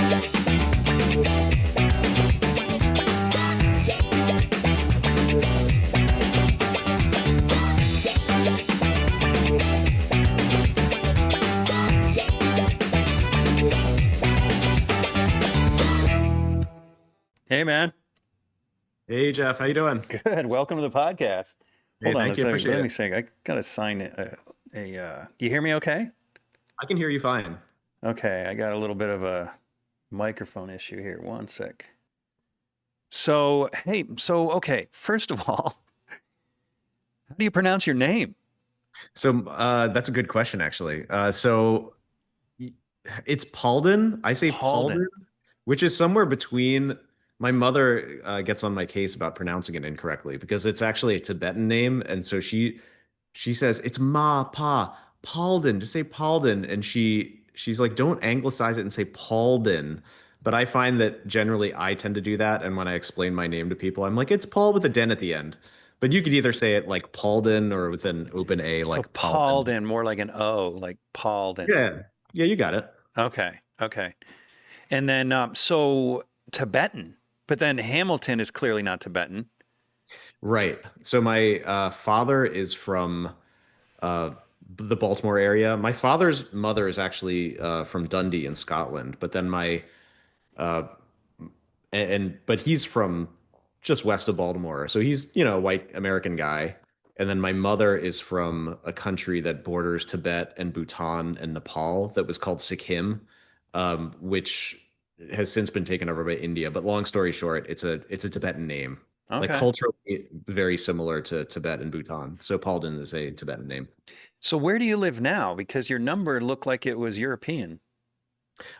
Hey, man. Hey Jeff, how you doing? Good. Welcome to the podcast. Hey, Hold on a thank you, second. appreciate Let it. me see. I gotta sign do you hear me okay? I can hear you fine. Okay, I got a little bit of a microphone issue here. One sec. So, hey, okay, first of all, how do you pronounce your name? So that's a good question, actually. Y- it's Palden. I say Palden. Palden, which is somewhere between. My mother gets on my case about pronouncing it incorrectly because it's actually a Tibetan name, and so she says it's Ma Pa Palden. Just say Palden, and she's like, don't anglicize it and say Palden. But I find that generally I tend to do that, and when I explain my name to people, I'm like, it's Paul with a den at the end. But you could either say it like Palden or with an open A, So like Palden. Palden, more like an O, like Palden. Yeah, yeah, you got it. Okay, okay. And then, so Tibetan, but then Hamilton is clearly not Tibetan. Right. So my father is from uh, the Baltimore area. My father's mother is actually from Dundee in Scotland, but then my uh, but he's from just west of Baltimore, so he's a white American guy. And then my mother is from a country that borders Tibet and Bhutan and Nepal that was called Sikkim, which has since been taken over by India. But long story short, it's a Tibetan name, like Okay. culturally very similar to Tibet and Bhutan. So Palden is a Tibetan name. So where do you live now? Because your number looked like it was European.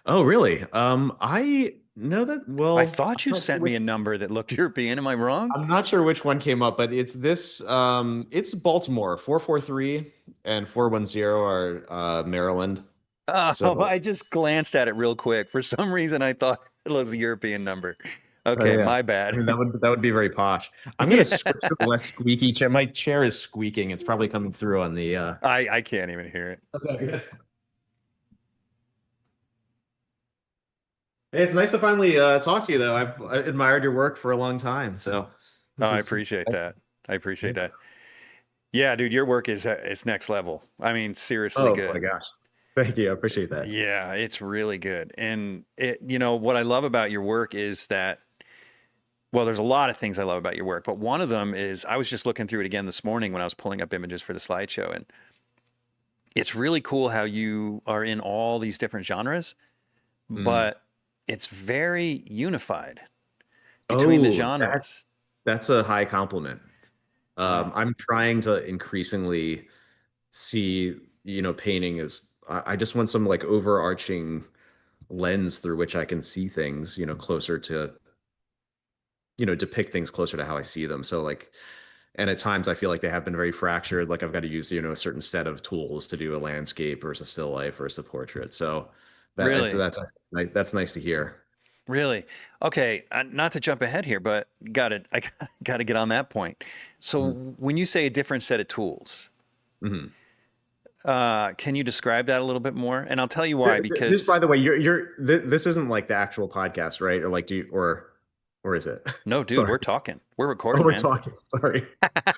Oh, really? I know that. I Well, I'm thought you not sure sent me which. a number that looked European. Am I wrong? I'm not sure which one came up, but it's this. It's Baltimore. 443 and 410 are Maryland. Oh, So, I just glanced at it real quick. For some reason, I thought it was a European number. oh Okay, yeah. my I bad. mean, that would be very posh. I'm gonna Yeah, switch to a less squeaky chair. My chair is squeaking. It's probably coming through on the. I can't even hear it. Okay, good. Hey, it's nice to finally talk to you, though. I admired your work for a long time. So Oh, this I is. appreciate that. I Yeah. appreciate that. Yeah, dude, your work is next level. I mean, seriously Oh my good. gosh. Thank you. I appreciate that. Yeah, it's really good. And what I love about your work is that, well, there's a lot of things I love about your work, but one of them is I was just looking through it again this morning when I was pulling up images for the slideshow, and it's really cool how you are in all these different genres, Mm. but it's very unified between the Oh, genres. that's a high compliment. Wow. I'm trying to increasingly see, painting as I just want some like overarching lens through which I can see things, closer to, depict things closer to how I see them. So like, and at times I feel like they have been very fractured. Like I've got to use, a certain set of tools to do a landscape versus a still life versus a portrait. So Really? that's nice to hear. Really? Okay, not to jump ahead here, but I got to get on that point. So Mhm. when you say a different set of tools, Mhm. can you describe that a little bit more? And I'll tell you why, This, because by the way, this isn't like the actual podcast, right? Or like, or is it? no, dude, Sorry. we're talking. We're Oh, recording, we're man. talking. Sorry.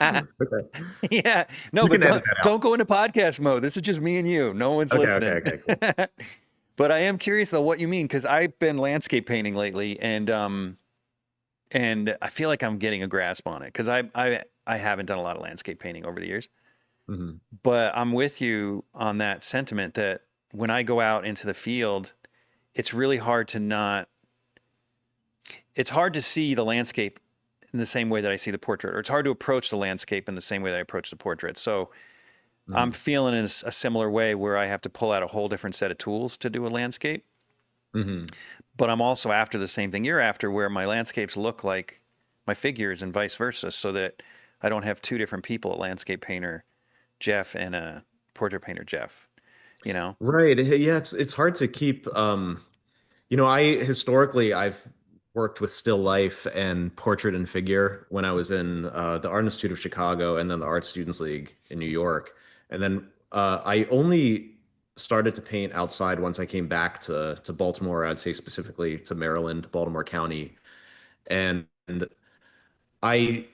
Okay. Yeah. No, You but can edit don't that out. don't go into podcast mode. This is just me and you. No one's Okay, okay, listening. okay, cool. But I am curious though what you mean, because I've been landscape painting lately, and I feel like I'm getting a grasp on it because I haven't done a lot of landscape painting over the years. Hmm. But I'm with you on that sentiment that when I go out into the field, it's really hard to not, it's hard to see the landscape in the same way that I see the portrait, or it's hard to approach the landscape in the same way that I approach the portrait. So I'm Hmm. feeling in a similar way where I have to pull out a whole different set of tools to do a landscape. Hmm. But I'm also after the same thing you're after, where my landscapes look like my figures and vice versa, so that I don't have two different people, a landscape painter, Jeff, and a portrait painter, Jeff, you know? Right. Yeah, it's hard to keep I historically I've worked with still life and portrait and figure when I was in the Art Institute of Chicago and then the Art Students League in New York. And then I only started to paint outside once I came back to Baltimore. I'd say specifically to Maryland, Baltimore County, and I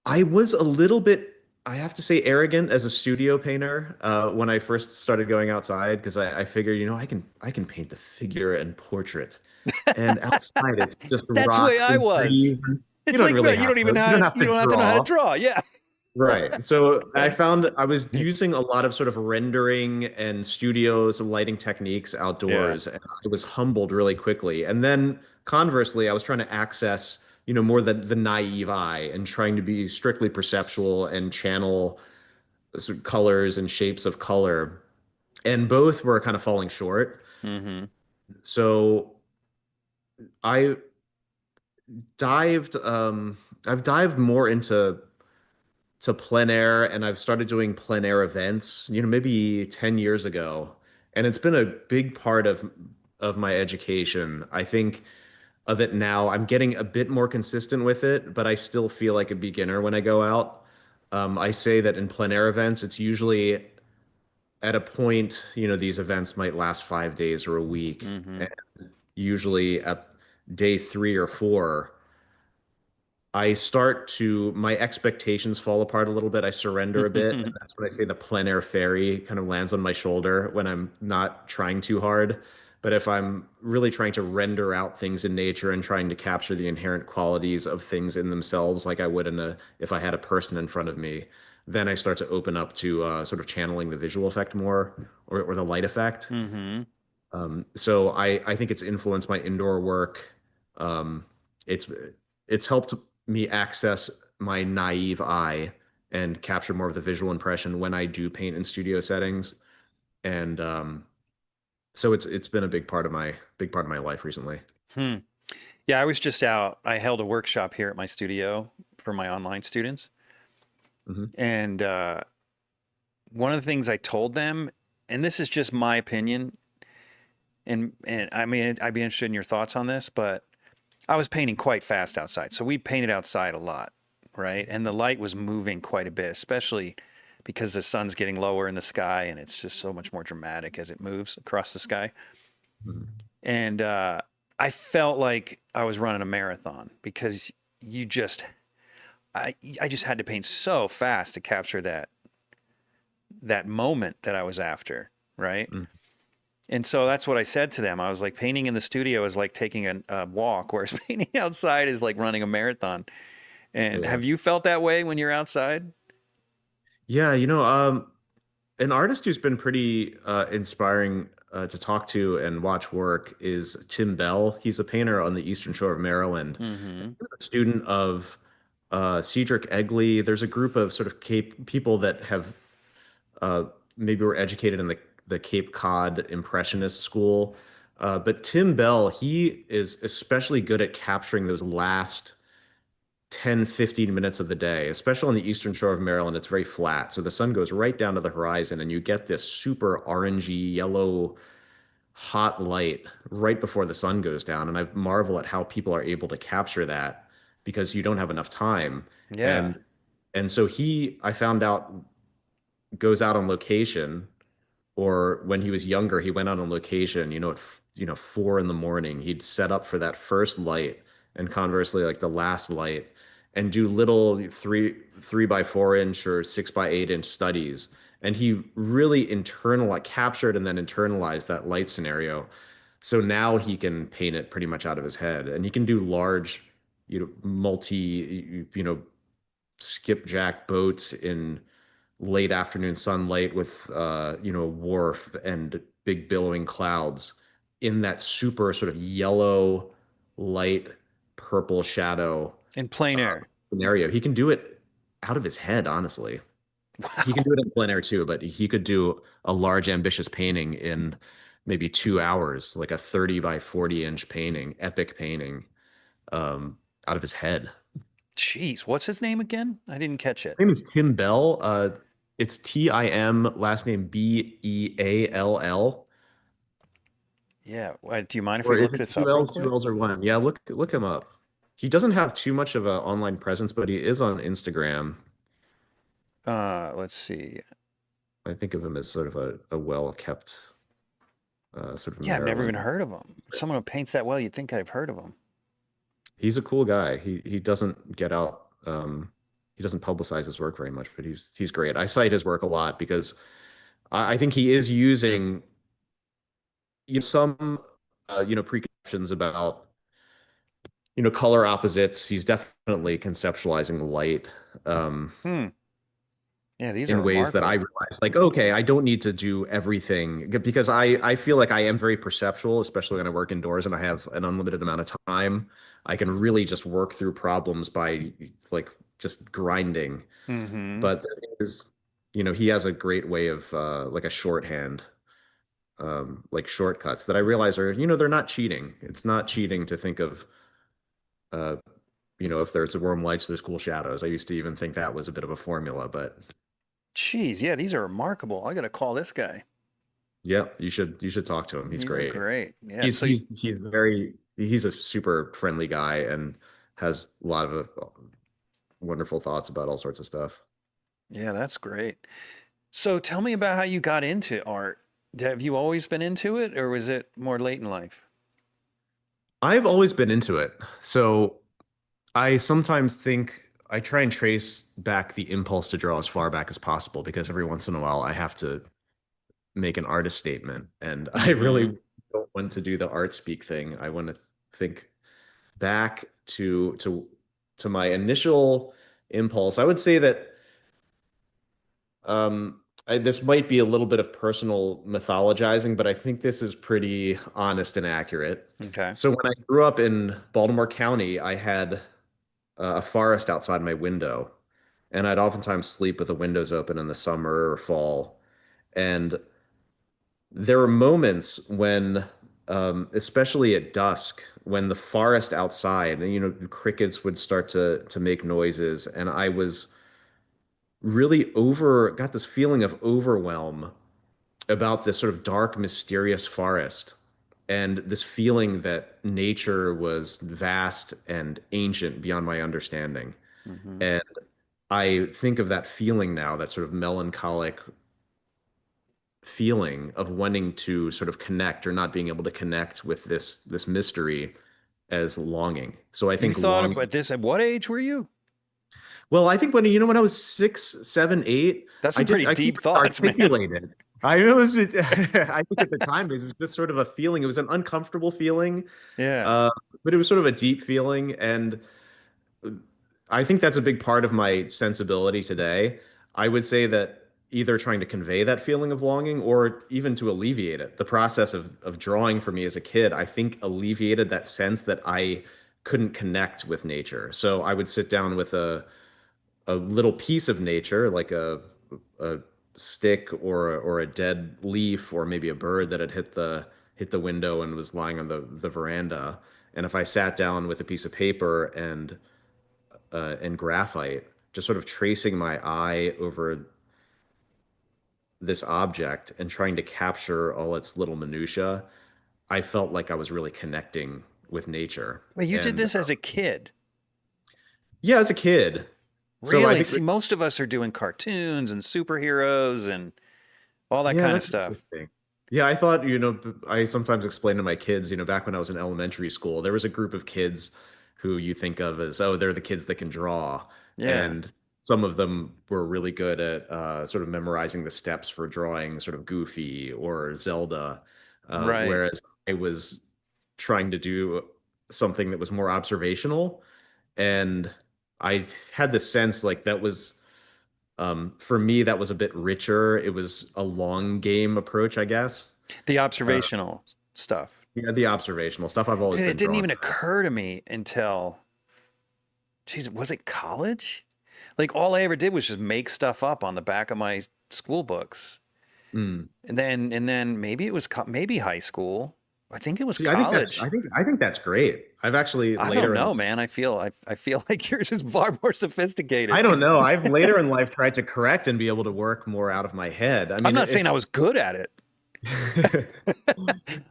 I was a little bit, I have to say, arrogant as a studio painter when I first started going outside because I figured, I can paint the figure and portrait, and outside it's just That's the way rocks I and was. trees. And you It's don't like, bro, really have to. You you don't have to know how to draw. draw. Yeah. Right. So I found I was using a lot of sort of rendering and studios lighting techniques Yeah. outdoors, and I was humbled really quickly. And then conversely, I was trying to access, more the naive eye and trying to be strictly perceptual and channel sort of colors and shapes of color. And both were kind of falling short. Hmm. So I dived, I've dived more into plein air, and I've started doing plein air events, maybe 10 years ago. And it's been a big part of my education. I think of it now. I'm getting a bit more consistent with it, but I still feel like a beginner when I go out. I say that in plein air events, it's usually at a point, these events might last 5 days or a week. Hmm. And usually at day 3 or 4, my expectations fall apart a little bit. I surrender a bit. And that's when I say the plein air fairy kind of lands on my shoulder when I'm not trying too hard. But if I'm really trying to render out things in nature and trying to capture the inherent qualities of things in themselves, like I would if I had a person in front of me, then I start to open up to sort of channeling the visual effect more, or the light effect. Hmm. So I think it's influenced my indoor work. Um, it's it's helped me access my naive eye and capture more of the visual impression when I do paint in studio settings. And so it's been a big part of my life recently. Hmm. Yeah, I was just out. I held a workshop here at my studio for my online students. Hmm. And one of the things I told them, and this is just my opinion, and I mean, I'd be interested in your thoughts on this, but I was painting quite fast outside. So we painted outside a lot, right? And the light was moving quite a bit, especially because the sun's getting lower in the sky and it's just so much more dramatic as it moves across the sky. And I felt like I was running a marathon because you just, I just had to paint so fast to capture that moment that I was after, right? Hmm. And so that's what I said to them. I was like, painting in the studio is like taking a walk, whereas painting outside is like running a marathon. And Yeah. have you felt that way when you're outside? Yeah, an artist who's been pretty inspiring to talk to and watch work is Tim Bell. He's a painter on the Eastern Shore of Maryland, Mm-hmm. a student of Cedric Egley. There's a group of sort of Cape people that have uh, maybe were educated in the Cape Cod Impressionist school. But Tim Bell, he is especially good at capturing those last 10, 15 minutes of the day, especially on the eastern shore of Maryland. It's very flat. So the sun goes right down to the horizon, and you get this super orangey, yellow, hot light right before the sun goes down. And I marvel at how people are able to capture that because you don't have enough time. Yeah. And so I found out, goes out on location, or when he was younger, he went out on location, at 4 in the morning. He'd set up for that first light, and conversely, like the last light, and do little 3 by 4 inch or 6 by 8 inch studies. And he really captured and then internalized that light scenario. So now he can paint it pretty much out of his head, and he can do large, skipjack boats in late afternoon sunlight with a wharf and big billowing clouds in that super sort of yellow light purple shadow In plein uh, air. scenario. He can do it out of his head, honestly. He can Wow. do it in plein air too, but he could do a large ambitious painting in maybe 2 hours, like a 30 by 40 inch painting, epic painting, um, out of his head. Jeez. What's his name again? I didn't catch it. His name is Tim Bell. It's Tim, last name Beall. Yeah. Do you mind if we Or is look it this two up real L's, two quick? L's, or one? Yeah, look him up. He doesn't have too much of an online presence, but he is on Instagram. Let's see. I think of him as sort of a well-kept sort of Yeah, I've never even Maryland. heard of him. Someone who paints that well, you'd think I've heard of him. He's a cool guy. He doesn't get out. He doesn't publicize his work very much, but he's great. I cite his work a lot because I think he is using some preconceptions about color opposites. He's definitely conceptualizing light Hmm. Yeah, these are in ways that I remarkable. realize, like, okay, I don't need to do everything because I feel like I am very perceptual, especially when I work indoors and I have an unlimited amount of time. I can really just work through problems by like just grinding. Mm-hmm. But there is, he has a great way of like a shorthand, like shortcuts that I realize are, they're not cheating. It's not cheating to think of, uh, if there's warm lights, there's cool shadows. I used to even think that was a bit of a formula, but Jeez, yeah, these are remarkable. I gotta call this guy. yeah, you should talk to him. He's These are great. great. Yeah, He's so he's he's a super friendly guy and has a lot of wonderful thoughts about all sorts of stuff. yeah, that's great. So tell me about how you got into art. Have you always been into it, or was it more late in life? I've always been into it. So I sometimes think I try and trace back the impulse to draw as far back as possible because every once in a while I have to make an artist statement. And I Mm-hmm. really don't want to do the art speak thing. I want to think back to my initial impulse. I would say that this might be a little bit of personal mythologizing, but I think this is pretty honest and accurate. Okay. So when I grew up in Baltimore County, I had a forest outside my window, and I'd oftentimes sleep with the windows open in the summer or fall. And there were moments when, especially at dusk, when the forest outside, and crickets would start to make noises, and I was really got this feeling of overwhelm about this sort of dark, mysterious forest, and this feeling that nature was vast and ancient beyond my understanding. Mm-hmm. And I think of that feeling now, that sort of melancholic feeling of wanting to sort of connect or not being able to connect with this mystery as longing. So I You think thought about longing. this at what age were you? Well, I think when I was 6, 7, 8, That's I some did pretty I couldn't deep really thoughts, man. articulate it. I know it was, I think at the time it was just sort of a feeling. It was an uncomfortable feeling, Yeah. uh, but it was sort of a deep feeling, and I think that's a big part of my sensibility today. I would say that either trying to convey that feeling of longing or even to alleviate it. The process of drawing for me as a kid, I think alleviated that sense that I couldn't connect with nature. So I would sit down with a little piece of nature, like a stick or a dead leaf or maybe a bird that had hit the window and was lying on the veranda. And if I sat down with a piece of paper and graphite, just sort of tracing my eye over this object and trying to capture all its little minutia, I felt like I was really connecting with nature. Well, you did And this as a kid. yeah, as a kid. So I Really? think, See, most of us are doing cartoons and superheroes and all that yeah, kind of that's stuff. interesting. Yeah, I thought, I sometimes explain to my kids, back when I was in elementary school, there was a group of kids who you think of as, oh, they're the kids that can draw. Yeah. And some of them were really good at sort of memorizing the steps for drawing sort of Goofy or Zelda. Right. Whereas I was trying to do something that was more observational. And I had the sense like that was for me, that was a bit richer. It was a long game approach, I guess. The Uh, observational stuff. yeah, the observational stuff I've always Dude, it been didn't drawn even to. occur to me until, geez, was it college? Like all I ever did was just make stuff up on the back of my school books. Mm. And then maybe it was maybe high school. I think it was See, I think that's I college. think I think that's great. I've actually I don't later in know, man. I feel like yours is far more I sophisticated. don't know. I've later in life tried to correct and be able to work more out of my head. I I'm mean, not saying I it's was good at it.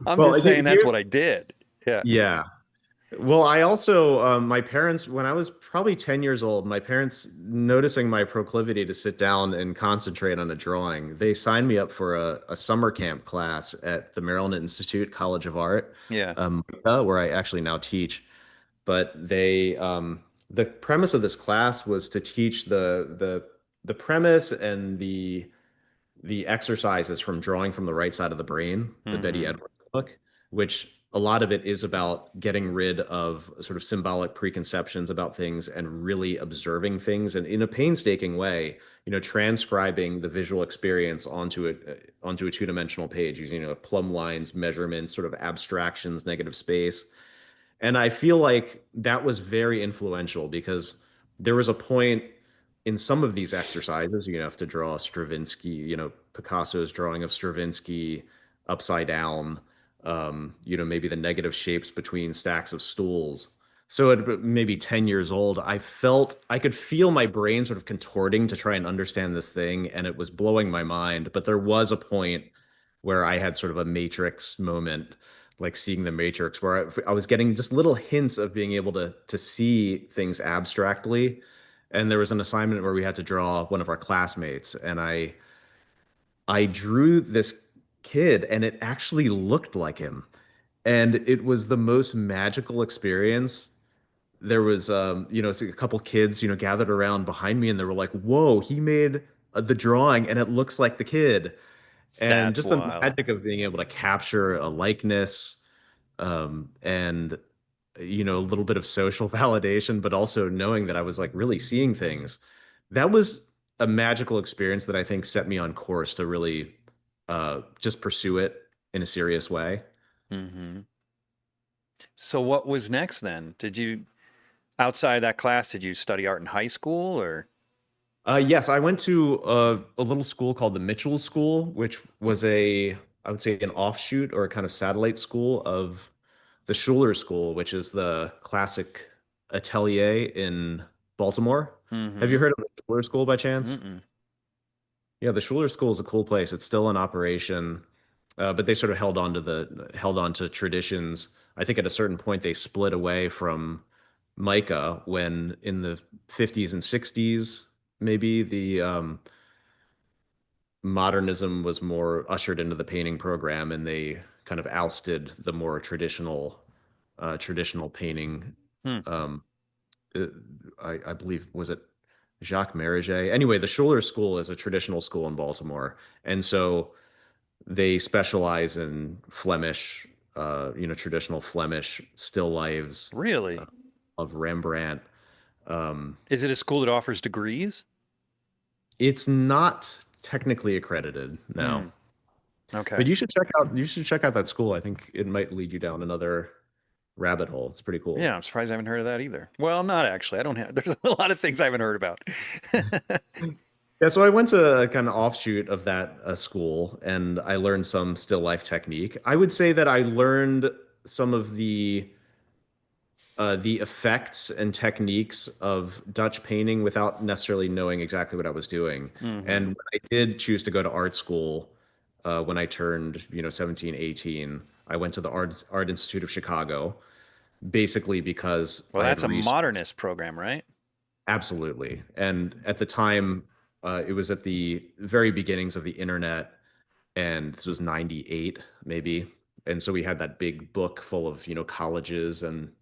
I'm well, just saying that's what I did. Yeah. yeah. Well, I also, my parents, when I was probably 10 years old, my parents, noticing my proclivity to sit down and concentrate on a drawing, they signed me up for a summer camp class at the Maryland Institute College of Art, Yeah. where I actually now teach. But the premise of this class was to teach the premise and the exercises from drawing from the right side of the brain, the Betty Hmm. Edwards book, which a lot of it is about getting rid of sort of symbolic preconceptions about things and really observing things and in a painstaking way, transcribing the visual experience onto a two-dimensional page using, plumb lines, measurements, sort of abstractions, negative space. And I feel like that was very influential because there was a point in some of these exercises, you have to draw Stravinsky, Picasso's drawing of Stravinsky upside down, maybe the negative shapes between stacks of stools. So at maybe 10 years old, I could feel my brain sort of contorting to try and understand this thing, and it was blowing my mind. But there was a point where I had sort of a matrix moment, like seeing the matrix, where I was getting just little hints of being able to see things abstractly. And there was an assignment where we had to draw one of our classmates, and I drew this kid, and it actually looked like him. And it was the most magical experience. There was, a couple kids, gathered around behind me, and they were like, "Whoa, he made the drawing, and it looks like the kid." And That's just the wild. magic of being able to capture a likeness, and a little bit of social validation, but also knowing that I was like really seeing things. That was a magical experience that I think set me on course to really just pursue it in a serious way. Hmm. So what was next then? Did you, outside that class, did you study art in high school or? Yes, I went to a little school called the Mitchell School, which was I would say, an offshoot or a kind of satellite school of the Schuler School, which is the classic atelier in Baltimore. Have you Hmm. heard of the Schuler School by chance? Mm-mm. Yeah, the Schuler School is a cool place. It's still in operation, but they sort of held on to traditions. I think at a certain point they split away from Micah when in the 50s and 60s, maybe the modernism was more ushered into the painting program, and they kind of ousted the more traditional painting. Hmm. Um, uh, I believe was it Jacques Meriget. Anyway, the Schuler School is a traditional school in Baltimore, and so they specialize in Flemish, traditional Flemish still lifes uh, Really? of Rembrandt. Um, Is it a school that offers degrees? it's not technically accredited, no. Hmm. Okay. But you should check out that school. I think it might lead you down another rabbit hole. It's pretty cool. Yeah, I'm surprised I haven't heard of that either. Well, not actually. I don't have, there's a lot of things I haven't heard about. Yeah, so I went to a kind of offshoot of that school, and I learned some still life technique. I would say that I learned some of the effects and techniques of Dutch painting without necessarily knowing exactly what I was doing. And Hmm. when I did choose to go to art school, when I turned, 17, 18, I went to the Art Institute of Chicago, basically because Well, I had that's a researched. modernist program, right? Absolutely. And at the time, it was at the very beginnings of the internet, and this was 98 maybe. And so we had that big book full of, colleges and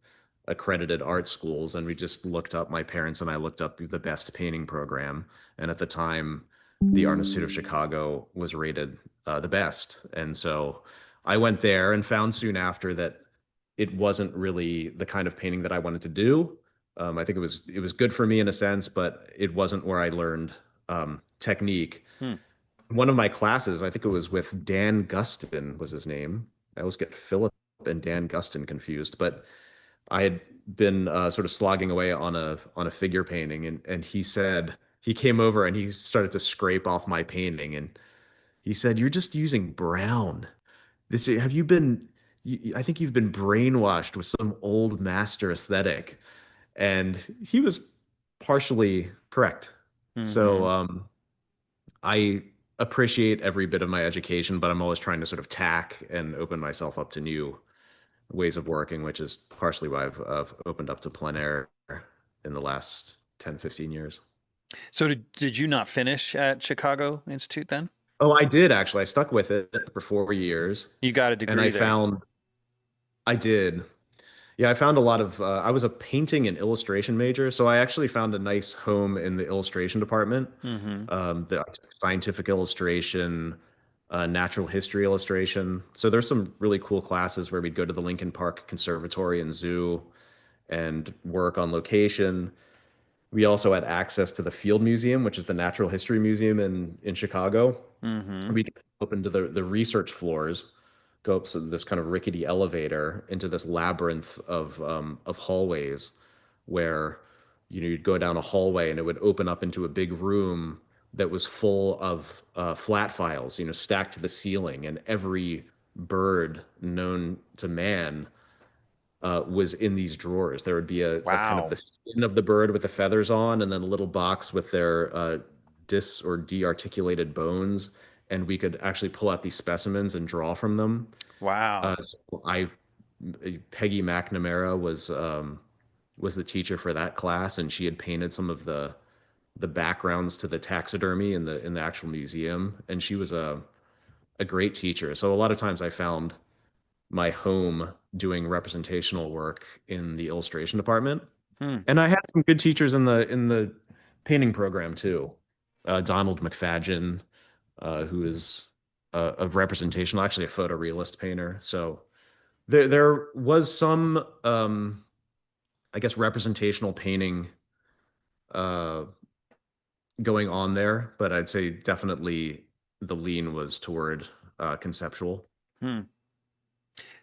accredited art schools, and we just looked up, my parents and I looked up the best painting program. And at the time, the Art Institute of Chicago was rated the best. And so I went there and found soon after that it wasn't really the kind of painting that I wanted to do. I think it was good for me in a sense, but it wasn't where I learned technique. Hmm. One of my classes, I think it was with Dan Gustin was his name. I always get Philip and Dan Gustin confused, but I had been sort of slogging away on a figure painting, and he came over and he started to scrape off my painting, and he said, "You're just using brown. This have you been? I think you've been brainwashed with some old master aesthetic." And he was partially correct. So Hmm. I appreciate every bit of my education, but I'm always trying to sort of tack and open myself up to new ways of working, which is partially why I've opened up to plein air in the last 10, 15 years. So did you not finish at Chicago Institute then? Oh, I did actually. I stuck with it for 4 years, You got a and degree there. I did. Yeah, I found a lot of, I was a painting and illustration major, so I actually found a nice home in the illustration department, Mm-hmm. the scientific illustration, natural history illustration. So there's some really cool classes where we'd go to the Lincoln Park Conservatory and Zoo and work on location. We also had access to the Field Museum, which is the Natural History Museum in Chicago. Mm-hmm. We'd go up into the research floors, go up this kind of rickety elevator into this labyrinth of hallways where you'd go down a hallway and it would open up into a big room that was full of flat files, stacked to the ceiling, and every bird known to man was in these drawers. There would be a kind of the Wow. skin of the bird with the feathers on, and then a little box with their dis or de-articulated bones, and we could actually pull out these specimens and draw from them. Wow. So Peggy McNamara was the teacher for that class, and she had painted some of the backgrounds to the taxidermy in the actual museum, and she was a great teacher. So a lot of times I found my home doing representational work in the illustration department. Hmm. And I had some good teachers in the painting program too. Donald McFadgen, who is a representational, actually a photorealist painter. So there was some, I guess, representational painting uh, going on there, but I'd say definitely the lean was toward conceptual. Hmm.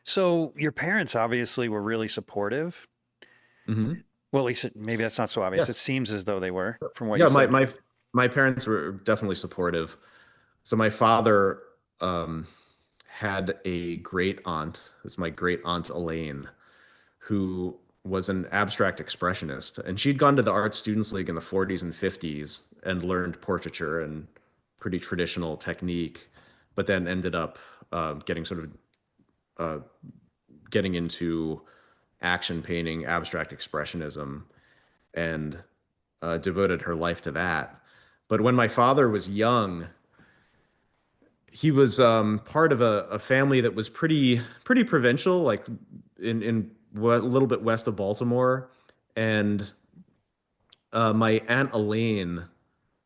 So your parents obviously were really supportive. Hmm. Well, at least maybe that's not so obvious. It Yes. seems as though they were from what you Yeah, said. my parents were definitely supportive. So my father um, had a great aunt. It's my great aunt Elaine, who was an abstract expressionist, and she'd gone to the Art Students League in the 40s and 50s and learned portraiture and pretty traditional technique, but then ended up getting sort of uh, getting into action painting, abstract expressionism, and devoted her life to that. But when my father was young, he was part of a family that was pretty provincial, like a little bit west of Baltimore. And my aunt Elaine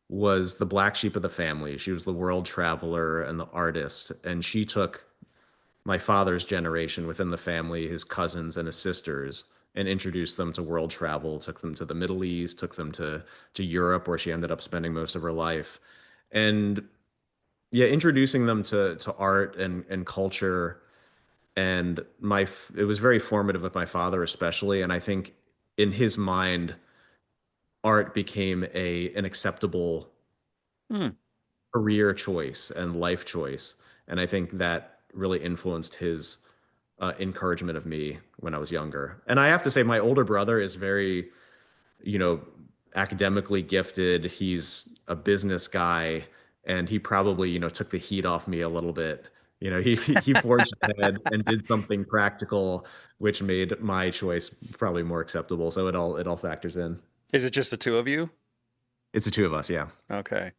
was the black sheep of the family. She was the world traveler and the artist, and she took my father's generation within the family, his cousins and his sisters, and introduced them to world travel, took them to the Middle East, took them to Europe, where she ended up spending most of her life. And yeah, introducing them to art and culture, and it was very formative with my father especially, and I think in his mind art became a an acceptable Hmm. career choice and life choice, and I think that really influenced his encouragement of me when I was younger. And I have to say my older brother is very, you know, academically gifted. He's a business guy, and he probably, took the heat off me a little bit. He forged ahead and did something practical, which made my choice probably more acceptable. So it all factors in. Is it just the two of you? It's the two of us, yeah. Okay.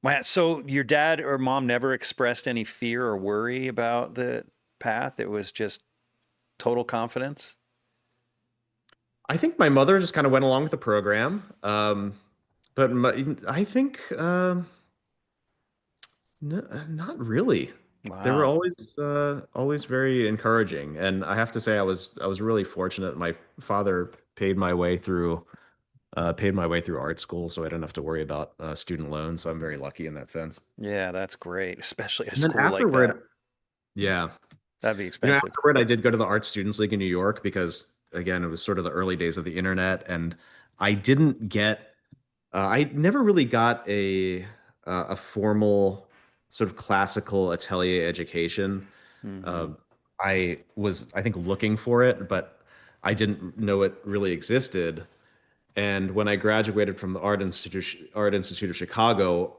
Wow. So your dad or mom never expressed any fear or worry about the path. It was just total confidence. I think my mother just kind of went along with the program, but I think no, not really. They were Wow. always very encouraging, and I have to say I was really fortunate. My father paid my way through art school, so I didn't have to worry about student loans. So I'm very lucky in that sense. Yeah, that's great, especially at a And then school like that. afterward, yeah, That'd be expensive. afterward I did go to the Art Students League in New York because again it was sort of the early days of the internet, and I didn't get I never really got a formal sort of classical atelier education. Hmm. Uh, I think, looking for it, but I didn't know it really existed. And when I graduated from the Art Institute of Chicago,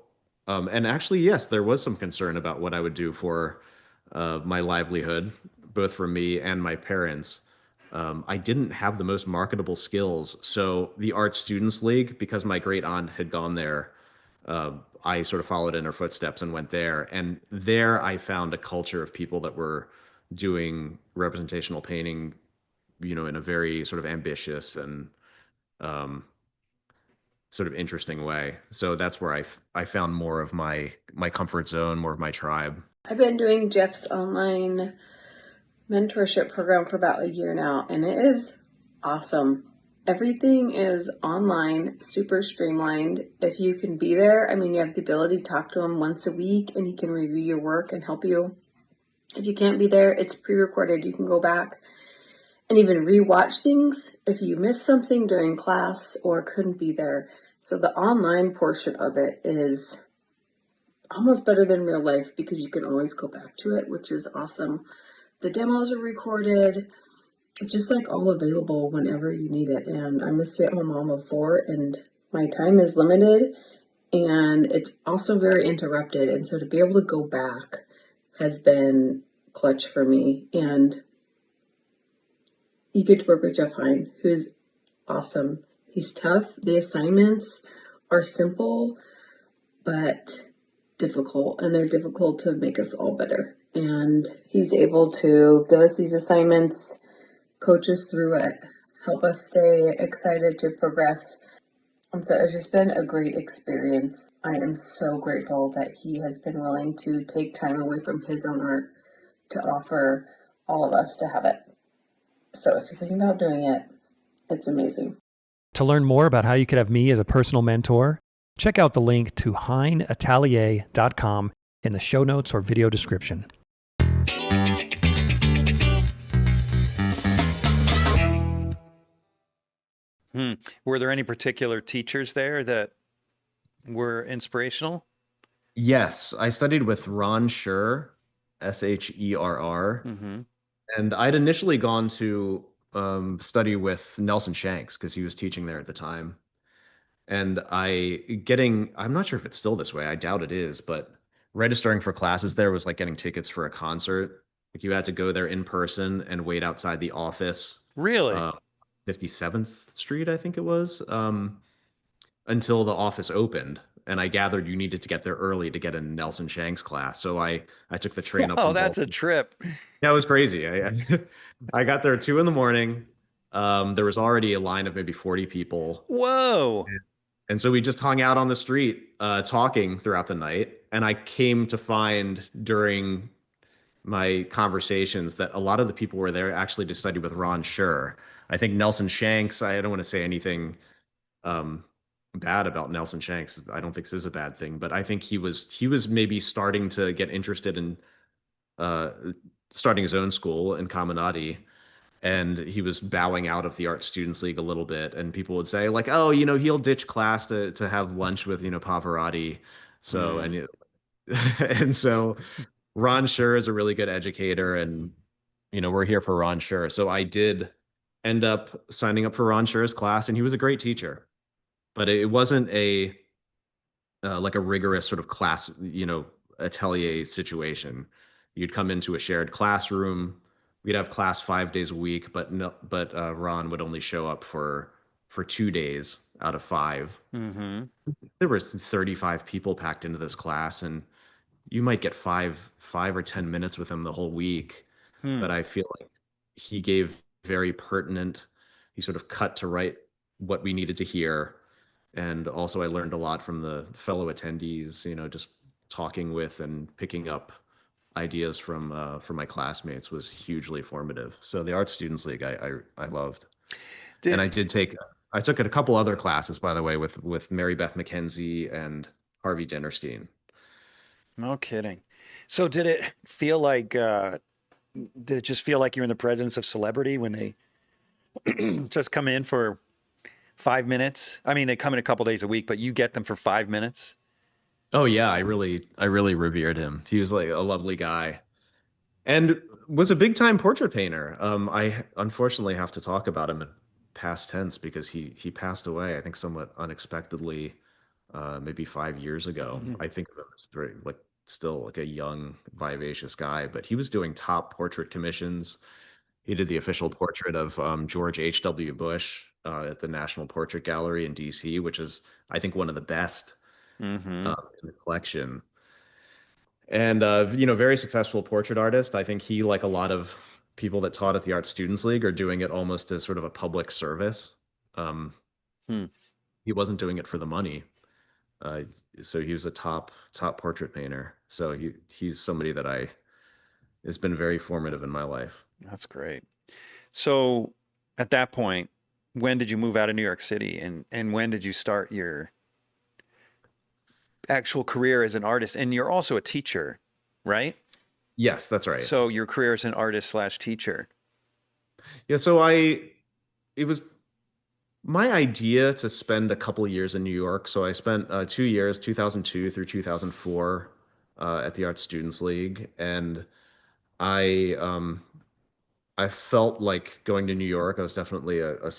and actually, yes, there was some concern about what I would do for my livelihood. both for me and my parents. I didn't have the most marketable skills. So the Art Students League, because my great aunt had gone there, I sort of followed in her footsteps and went there. And there I found a culture of people that were doing representational painting, in a very sort of ambitious and um, sort of interesting way. So that's where I found more of my comfort zone, more of my tribe. I've been doing Jeff's online mentorship program for about a year now, and it is awesome. Everything is online, super streamlined. If you can be there, I mean, you have the ability to talk to him once a week and he can review your work and help you. If you can't be there, it's pre-recorded. You can go back and even re-watch things if you missed something during class or couldn't be there. So the online portion of it is almost better than real life because you can always go back to it, which is awesome. The demos are recorded. It's just like all available whenever you need it. And I'm a stay-at-home mom of 4 and my time is limited and it's also very interrupted. And so to be able to go back has been clutch for me. And you get to work with Jeff HEIN, who's awesome. He's tough. The assignments are simple, but difficult, and they're difficult to make us all better. And he's able to give us these assignments, coach us through it, help us stay excited to progress. And so it's just been a great experience. I am so grateful that he has been willing to take time away from his own art to offer all of us to have it. So if you're thinking about doing it, it's amazing. To learn more about how you could have me as a personal mentor, check out the link to HEINatelier.com in the show notes or video description. Were there any particular teachers there that were inspirational? Yes, I studied with Ron Scherr, Sherr, Mm-hmm. and I'd initially gone to study with Nelson Shanks because he was teaching there at the time. And I'm not sure if it's still this way. I doubt it is, but registering for classes there was like getting tickets for a concert. Like you had to go there in person and wait outside the office, Really? uh, 57th Street, I think it was, until the office opened. And I gathered you needed to get there early to get in Nelson Shanks class. So I took the train up Oh, from that's a Baltimore. trip. That was crazy. I got there at 2 in the morning. There was already a line of maybe 40 people. Whoa. And so we just hung out on the street, talking throughout the night. And I came to find during my conversations that a lot of the people were there actually to study with Ron Scherr. I think Nelson Shanks, I don't want to say anything um, bad about Nelson Shanks. I don't think this is a bad thing, but I think he was maybe starting to get interested in uh, starting his own school in Caminati, and he was bowing out of the Art Students League a little bit, and people would say like, oh, he'll ditch class to have lunch with Pavarotti. So Mm. and and so Ron Scherr is a really good educator, and we're here for Ron Scherr. So I did end up signing up for Ron Scherr's class, and he was a great teacher, but it wasn't a like a rigorous sort of class, atelier situation. You'd come into a shared classroom. We'd have class 5 days a week, but no, but Ron would only show up for 2 days out of 5. Mm-hmm. There was 35 people packed into this class, and you might get five or 10 minutes with him the whole week. Hmm. But I feel like he gave very pertinent, he sort of cut to right what we needed to hear. And also I learned a lot from the fellow attendees, just talking with and picking up ideas from my classmates was hugely formative. So the Art Students League I loved. And Did I took a couple other classes, by the way, with Mary Beth McKenzie and Harvey Dinnerstein. No kidding. So did it feel like did it just feel like you're in the presence of celebrity when they just come in for 5 minutes? I mean, they come in a couple days a week, but you get them for 5 minutes. Oh yeah, I really revered him. He was like a lovely guy and was a big time portrait painter. I unfortunately have to talk about him in past tense because he passed away, I think somewhat unexpectedly, maybe 5 years ago. Mhm. I think of him as very like still like a young, vivacious guy, but he was doing top portrait commissions. He did the official portrait of George H.W. Bush at the National Portrait Gallery in DC, which is, I think, one of the best Mm-hmm. in the collection. And very successful portrait artist. I think he, like a lot of people that taught at the Art Students League, are doing it almost as sort of a public service. Um, Hmm. he wasn't doing it for the money. Uh, so he was a top portrait painter. So he's somebody that I has been very formative in my life. That's great. So at that point, when did you move out of New York City, and when did you start your actual career as an artist? And you're also a teacher, right? Yes, that's right. So your career as an artist slash teacher. Yeah, it was my idea to spend a couple of years in New York. So I spent 2 years, 2002 through 2004, at the Art Students League, and I um, I felt like going to New York. I was definitely a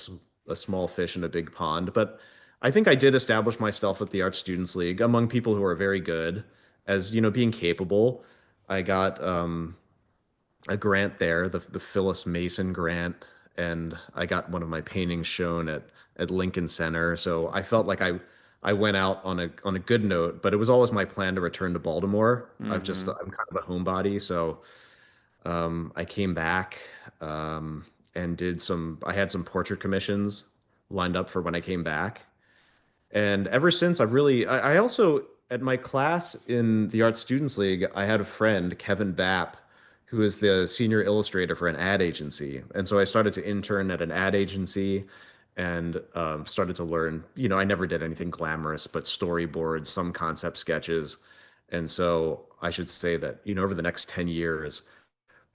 small fish in a big pond, but I think I did establish myself at the Art Students League among people who are very good, as being capable. I got a grant there, the Phyllis Mason grant, and I got one of my paintings shown at Lincoln Center. So I felt like I went out on a good note, but it was always my plan to return to Baltimore. Mm-hmm. I'm kind of a homebody, so I came back and I had some portrait commissions lined up for when I came back. And ever since, I also, at my class in the Art Students League, I had a friend, Kevin Bapp, who is the senior illustrator for an ad agency. And so I started to intern at an ad agency and started to learn, I never did anything glamorous, but storyboards, some concept sketches. And so I should say that, over the next 10 years,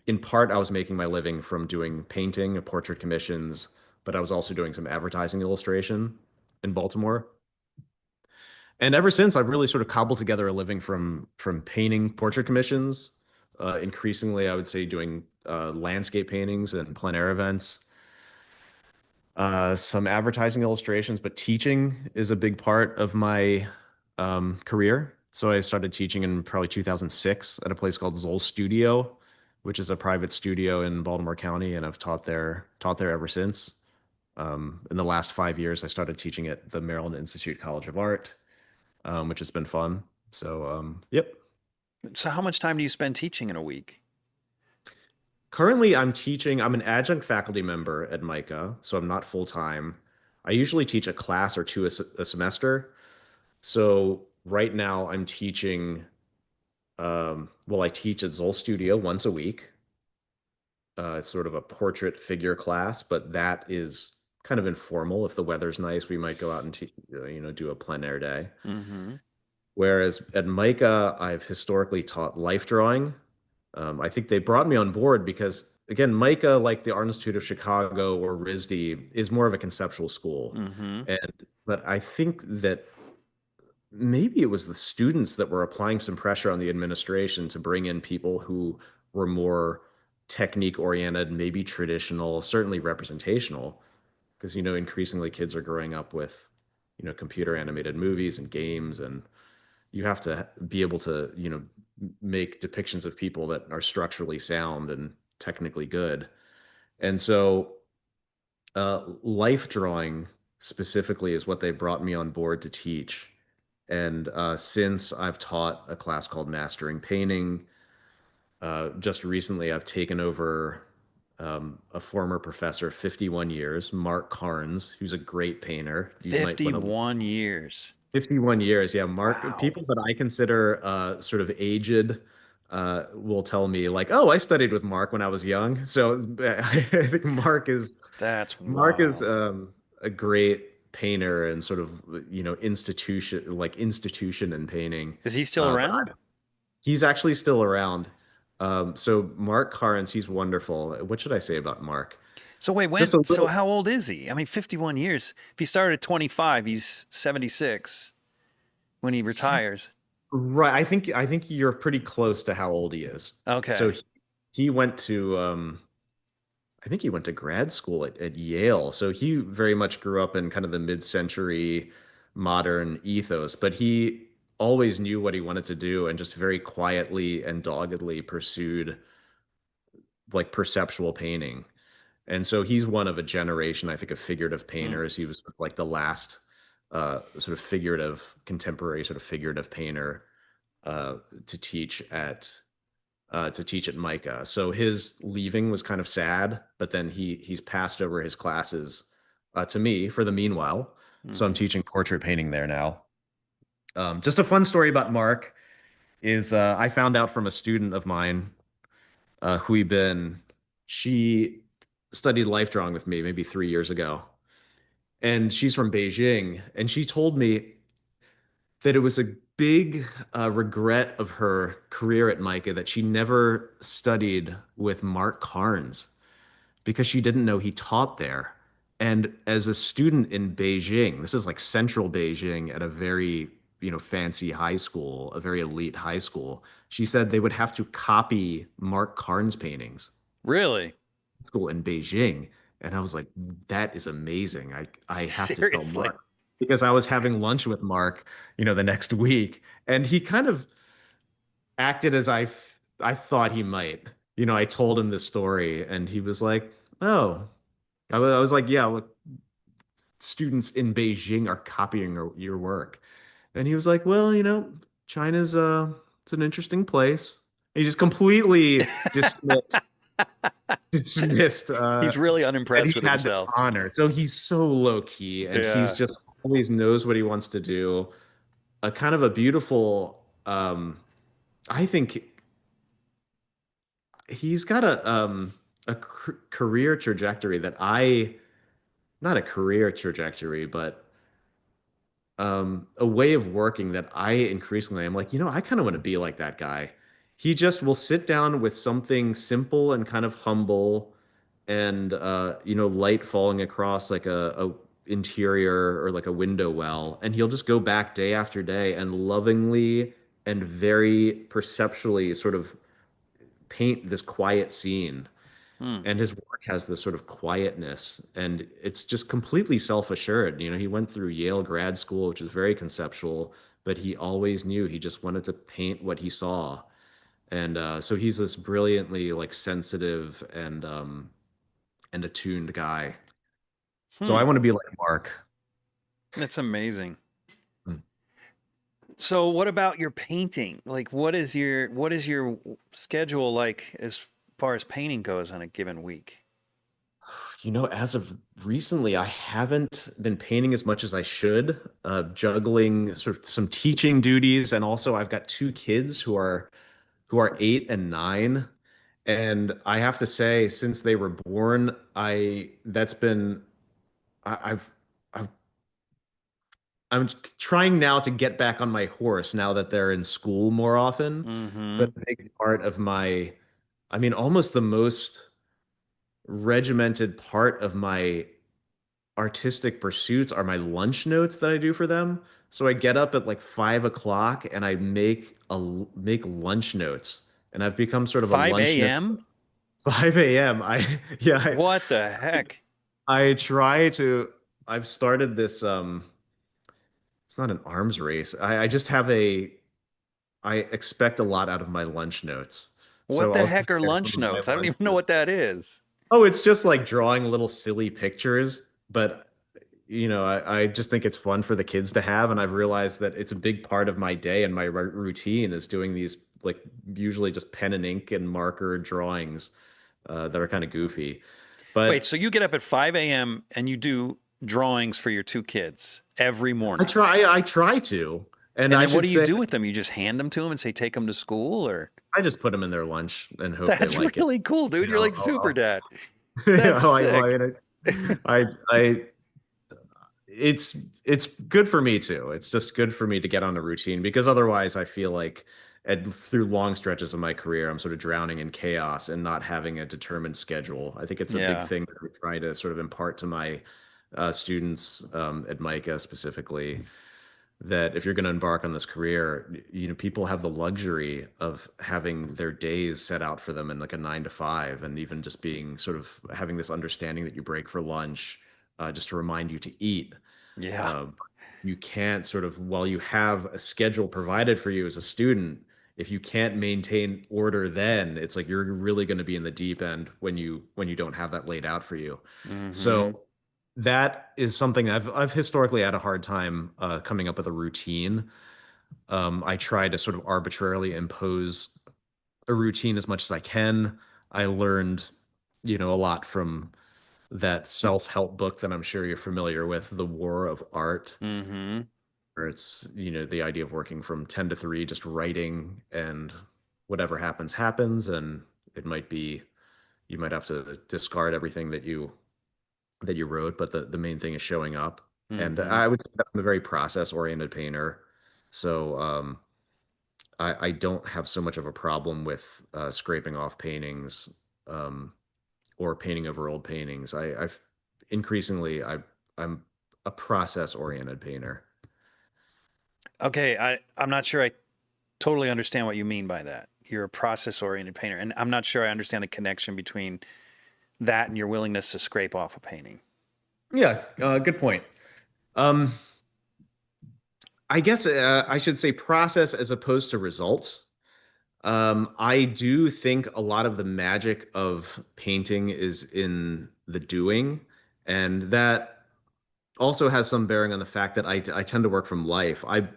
in part, I was making my living from doing painting, portrait commissions, but I was also doing some advertising illustration in Baltimore. And ever since, I've really sort of cobbled together a living from painting portrait commissions. Increasingly, I would say doing landscape paintings and plein air events, some advertising illustrations, but teaching is a big part of my career. So I started teaching in probably 2006 at a place called Zoll Studio, which is a private studio in Baltimore County, and I've taught there ever since. In the last 5 years, I started teaching at the Maryland Institute College of Art, which has been fun. So, yep. So how much time do you spend teaching in a week? Currently, I'm an adjunct faculty member at MICA, so I'm not full time. I usually teach a class or two a semester. So right now I'm teaching, I teach at Zoll Studio once a week. It's sort of a portrait figure class, but that is kind of informal. If the weather's nice, we might go out and do a plein air day. Mm-hmm. Whereas at MICA, I've historically taught life drawing. I think they brought me on board because, again, MICA, like the Art Institute of Chicago or RISD, is more of a conceptual school. Mm-hmm. But I think that maybe it was the students that were applying some pressure on the administration to bring in people who were more technique oriented, maybe traditional, certainly representational, because increasingly kids are growing up with computer animated movies and games, and you have to be able to make depictions of people that are structurally sound and technically good. And so life drawing specifically is what they brought me on board to teach. And since I've taught a class called Mastering Painting, just recently I've taken over a former professor, 51 years, Mark Carnes, who's a great painter. You might want to 51 years. 51 years, yeah. Mark, Wow. people that I consider sort of aged will tell me like, "Oh, I studied with Mark when I was young." So I think That's Mark is wow. a great painter and sort of institution in painting. Is he still But around? he's actually still around. So Mark Carnes, he's wonderful. What should I say about Mark? So wait, Just a so little. how old is he? I mean, 51 years. If he started at 25, he's 76 when he retires. Right. I think you're pretty close to how old he is. So Okay. he went to I think he went to grad school at Yale. So he very much grew up in kind of the mid-century modern ethos, but always knew what he wanted to do and just very quietly and doggedly pursued like perceptual painting. And so he's one of a generation, I think, of figurative Hmm. painters. He was like the last sort of figurative, contemporary sort of figurative painter uh, to teach at to teach at Micah. So his leaving was kind of sad, but then he's passed over his classes to me for the meanwhile. So I'm Hmm. teaching portrait painting there now. Just a fun story about Mark is I found out from a student of mine, Hui Bin. She studied life drawing with me maybe 3 years ago, and she's from Beijing. And she told me that it was a big regret of her career at Micah that she never studied with Mark Carnes because she didn't know he taught there. And as a student in Beijing, this is like central Beijing at a very, fancy high school, a very elite high school. She said they would have to copy Mark Carnes paintings Really? school in Beijing. And I was like, that is amazing. I have to tell Seriously? Mark because I was having lunch with Mark, the next week, and he kind of acted as I thought he might. I told him this story, and he was like, "Oh." I was like, "Yeah, look, students in Beijing are copying your work." And he was like, "Well, China's it's an interesting place." He just completely dismissed He's really that he unimpressed with had this himself. honor. So he's so low key, and he's Yeah. just always knows what he wants to do. A kind of a beautiful, I think he's got a career trajectory that not a career trajectory, but a way of working that I increasingly am like, I kind of want to be like that guy. He just will sit down with something simple and kind of humble and light falling across like a interior or like a window well, and he'll just go back day after day and lovingly and very perceptually sort of paint this quiet scene. Hmm. And his work has this sort of quietness, and it's just completely self-assured. He went through Yale grad school, which is very conceptual, but he always knew he just wanted to paint what he saw. And so he's this brilliantly like sensitive and attuned guy. So I Hmm. want to be like Mark. That's amazing. Hmm. So what about your painting? Like what is your schedule like as far as painting goes on a given week? As of recently, I haven't been painting as much as I should, juggling sort of some teaching duties, and also I've got two kids who are 8 and 9. And I have to say, since they were born, I that's been I've I'm trying now to get back on my horse now that they're in school more often. Mm-hmm. But a big part of I mean, almost the most regimented part of my artistic pursuits are my lunch notes that I do for them. So I get up at like 5 o'clock and I make lunch notes, and I've become sort of a 5 lunch note. a.m.? 5 a.m. Yeah, What the heck? I try to. I've started this. It's not an arms race. I just have a. I expect a lot out of my lunch notes, What so the I'll heck are share some lunch of my notes? I don't lunch even know notes. what that is. Oh, it's just like drawing little silly pictures, but I just think it's fun for the kids to have, and I've realized that it's a big part of my day and my routine is doing these like usually just pen and ink and marker drawings that are kind of goofy. Wait, But so you get up at 5 a.m. and you do drawings for your two kids every I morning. try, I try to, and And I then what should do you say do with them? You just hand them to them and say, take them to school? Or I just put them in their lunch and hope they that's like it. really cool, dude. You You're know, like super dad. you That's know, sick. I it's good for me too. It's just good for me to get on a routine because otherwise I feel like through long stretches of my career, I'm sort of drowning in chaos and not having a determined schedule. I think it's a big Yeah. thing that I try to sort of impart to my students at Micah specifically, that if you're going to embark on this career, people have the luxury of having their days set out for them in like a 9 to 5, and even just being sort of having this understanding that you break for lunch, just to remind you to eat. Yeah. You can't sort of, while you have a schedule provided for you as a student, if you can't maintain order, then it's like you're really going to be in the deep end when you don't have that laid out for you. Mm-hmm. So that is something I've historically had a hard time coming up with a routine. I try to sort of arbitrarily impose a routine as much as I can. I learned, a lot from that self-help book that I'm sure you're familiar with, The War of Art, Mm-hmm. where it's, the idea of working from 10 to 3, just writing, and whatever happens, happens. And it might be, you might have to discard everything that you wrote, but the main thing is showing up. And Mm-hmm. I would say that I'm a very process-oriented painter. So I don't have so much of a problem with scraping off paintings, um, or painting over old paintings. I've increasingly I'm a process-oriented painter. Okay, I'm not sure I totally understand what you mean by that. You're a process-oriented painter, and I'm not sure I understand the connection between that and your willingness to scrape off a painting. Yeah, good point. Um, I guess I should say process as opposed to results. I do think a lot of the magic of painting is in the doing, and that also has some bearing on the fact that I tend to work from life. I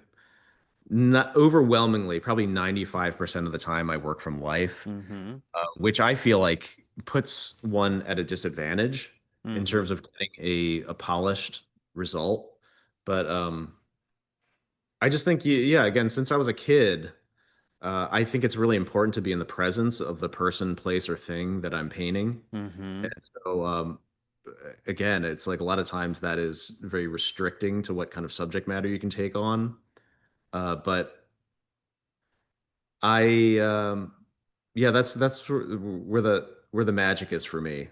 not overwhelmingly, probably 95% of the time, I work from life, Mm-hmm. which I feel like puts one at a disadvantage in Mm-hmm. terms of getting a polished result. But I just think, yeah, again, since I was a kid, I think it's really important to be in the presence of the person, place, or thing that I'm painting. Mm-hmm. And so, again, it's like a lot of times that is very restricting to what kind of subject matter you can take on. But yeah, that's where the magic is for me.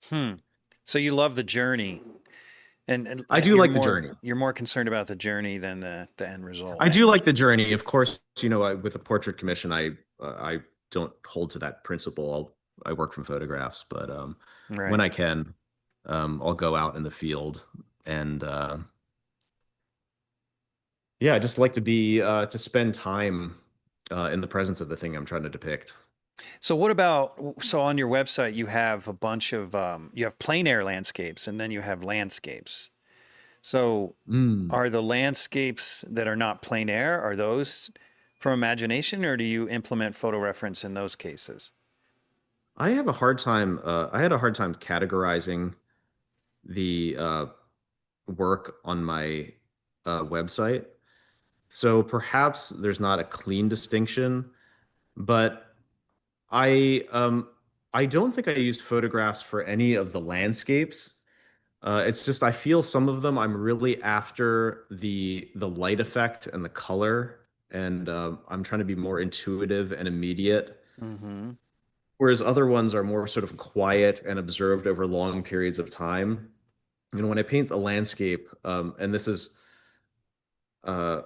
Hmm. So you love the journey, and I do you're like the more journey. you're more concerned about the journey than the end result. I do like the journey. Of course, with a portrait commission, I don't hold to that principle. I work from photographs, but when Right. I can, I'll go out in the field, and yeah, I just like to spend time in the presence of the thing I'm trying to depict. So what about, so on your website you have a bunch of you have plein air landscapes and then you have landscapes. So Mm. are the landscapes that are not plein air, are those from imagination, or do you implement photo reference in those cases? I have a hard time. I had a hard time categorizing the work on my website. So perhaps there's not a clean distinction, but I don't think I used photographs for any of the landscapes. It's just I feel some of them I'm really after the light effect and the color, and I'm trying to be more intuitive and immediate. Mm-hmm. Whereas other ones are more sort of quiet and observed over long periods of time. When I paint the landscape, and this is, uh,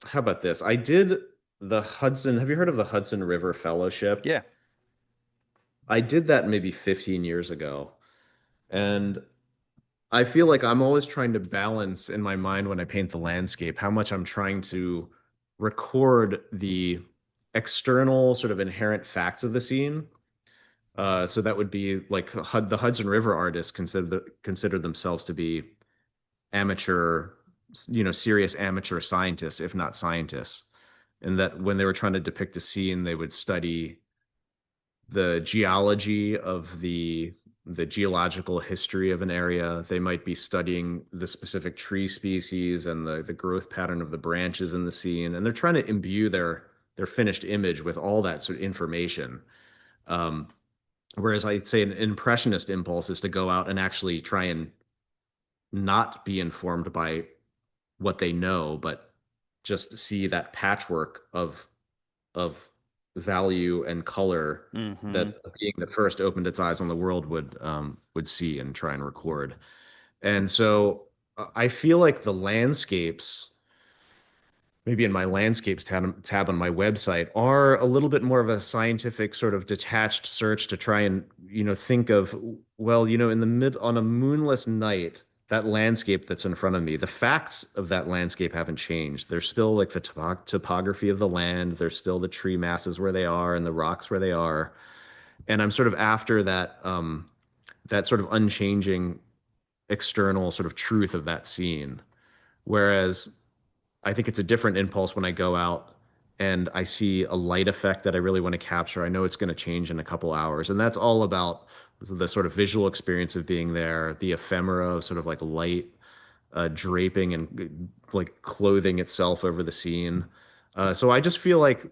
how about this? I did the Hudson. Have you heard of the Hudson River Fellowship? Yeah. I did that maybe 15 years ago. And I feel like I'm always trying to balance in my mind when I paint the landscape how much I'm trying to record the external sort of inherent facts of the scene. So that would be like the Hudson River artists consider themselves to be amateur, serious amateur scientists, if not scientists. And that when they were trying to depict a scene, they would study the geology of the geological history of an area. They might be studying the specific tree species and the growth pattern of the branches in the scene, and they're trying to imbue their finished image with all that sort of information. Um, Whereas I'd say an impressionist impulse is to go out and actually try and not be informed by what they know, but just see that patchwork of value and color that Mm-hmm. a being that first opened its eyes on the world would see and try and record. And so I feel like the landscapes, maybe in my landscapes tab on my website, are a little bit more of a scientific sort of detached search to try and think of, well, in the mid on a moonless night, that landscape that's in front of me, the facts of that landscape haven't changed. There's still like the topography of the land. There's still the tree masses where they are and the rocks where they are. And I'm sort of after that, that sort of unchanging external sort of truth of that scene. Whereas I think it's a different impulse when I go out and I see a light effect that I really want to capture. I know it's going to change in a couple hours. And that's all about the sort of visual experience of being there, the ephemera of sort of like light draping and like clothing itself over the scene. So I just feel like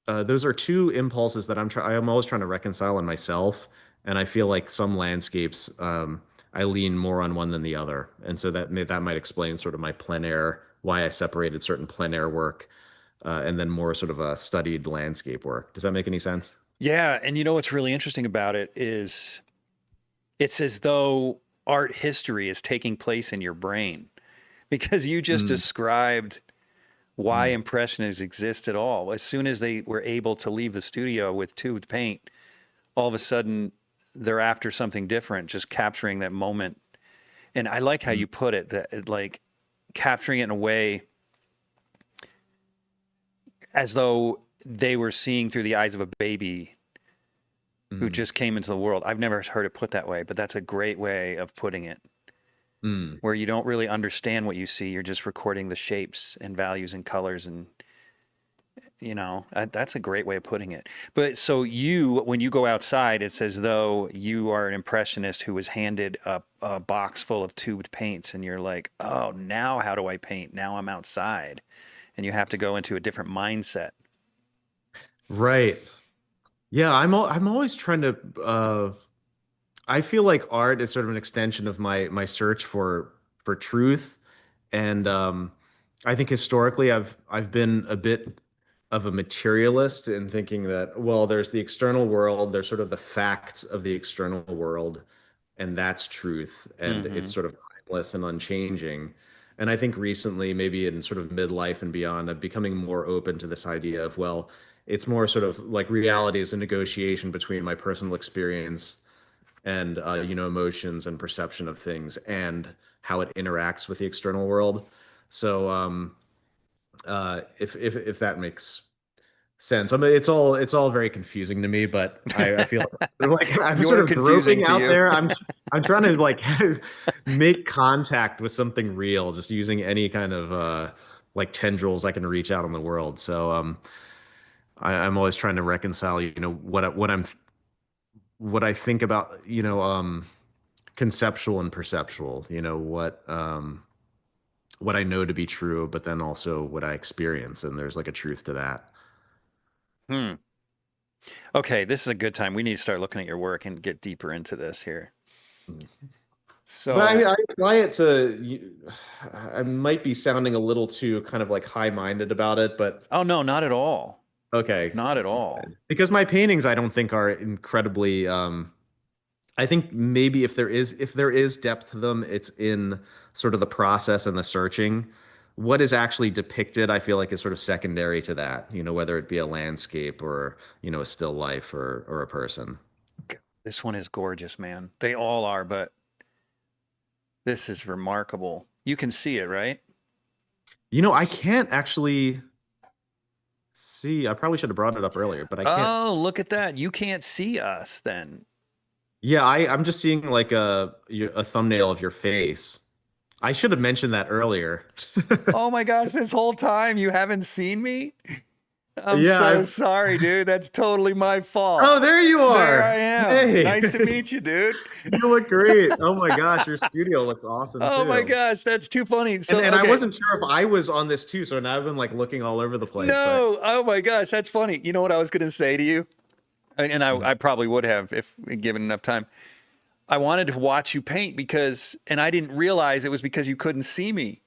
those are two impulses that I'm always trying to reconcile in myself, and I feel like some landscapes I lean more on one than the other, and so that might explain sort of my plein air, why I separated certain plein air work, and then more sort of a studied landscape work. Does that make any sense? Yeah, and you know what's really interesting about it is it's as though art history is taking place in your brain because you just described why impressionists exist at all. As soon as they were able to leave the studio with tubed paint, all of a sudden they're after something different, just capturing that moment. And I like how you put it, that like capturing it in a way as though they were seeing through the eyes of a baby who just came into the world. I've never heard it put that way, but that's a great way of putting it. Where you don't really understand what you see. You're just recording the shapes and values and colors. And, you know, that's a great way of putting it. But so when you go outside, it's as though you are an impressionist who was handed a box full of tubed paints. And you're like, oh, now how do I paint? Now I'm outside. And you have to go into a different mindset. Right. Yeah, I'm always trying to I feel like art is sort of an extension of my search for truth, and I think historically I've been a bit of a materialist in thinking that, well, there's the external world, there's sort of the facts of the external world, and that's truth, and Mm-hmm. it's sort of timeless and unchanging. And I think recently, maybe in sort of midlife and beyond, I'm becoming more open to this idea of, well, it's more sort of like reality is a negotiation between my personal experience and emotions and perception of things and how it interacts with the external world. So if that makes sense, I mean, it's all very confusing to me, but I feel like I'm sort You're of confusing groping to out you. there. I'm trying to like make contact with something real, just using any kind of like tendrils I can reach out in the world. So I'm always trying to reconcile, what I think about, conceptual and perceptual, what I know to be true, but then also what I experience. And there's like a truth to that. Hmm. Okay, this is a good time. We need to start looking at your work and get deeper into this here. But I So, mean, I apply it to, I might be sounding a little too kind of like high-minded about it, but oh no, not at all. okay. Not at all. Because my paintings, I don't think are incredibly, I think maybe if there is depth to them, it's in sort of the process and the searching. What is actually depicted, I feel like is sort of secondary to that, whether it be a landscape or, a still life or a person. This one is gorgeous, man. They all are, but this is remarkable. You can see it, right? I can't actually see. I probably should have brought it up earlier, but I can't. Oh, look at that. You can't see us then. Yeah, I'm just seeing like a thumbnail of your face. I should have mentioned that earlier. Oh my gosh, this whole time you haven't seen me? I'm Yeah, so sorry, dude. That's totally my fault. Oh, there you are. There I am. Hey. Nice to meet you, dude. You look great. Oh my gosh, your studio looks awesome Oh too. my gosh, that's too funny. So, And I okay. wasn't sure if I was on this too, so now I've been like looking all over the place. No, oh my gosh, that's funny. You know what I was going to say to you? And I probably would have if given enough time. I wanted to watch you paint and I didn't realize it was because you couldn't see me.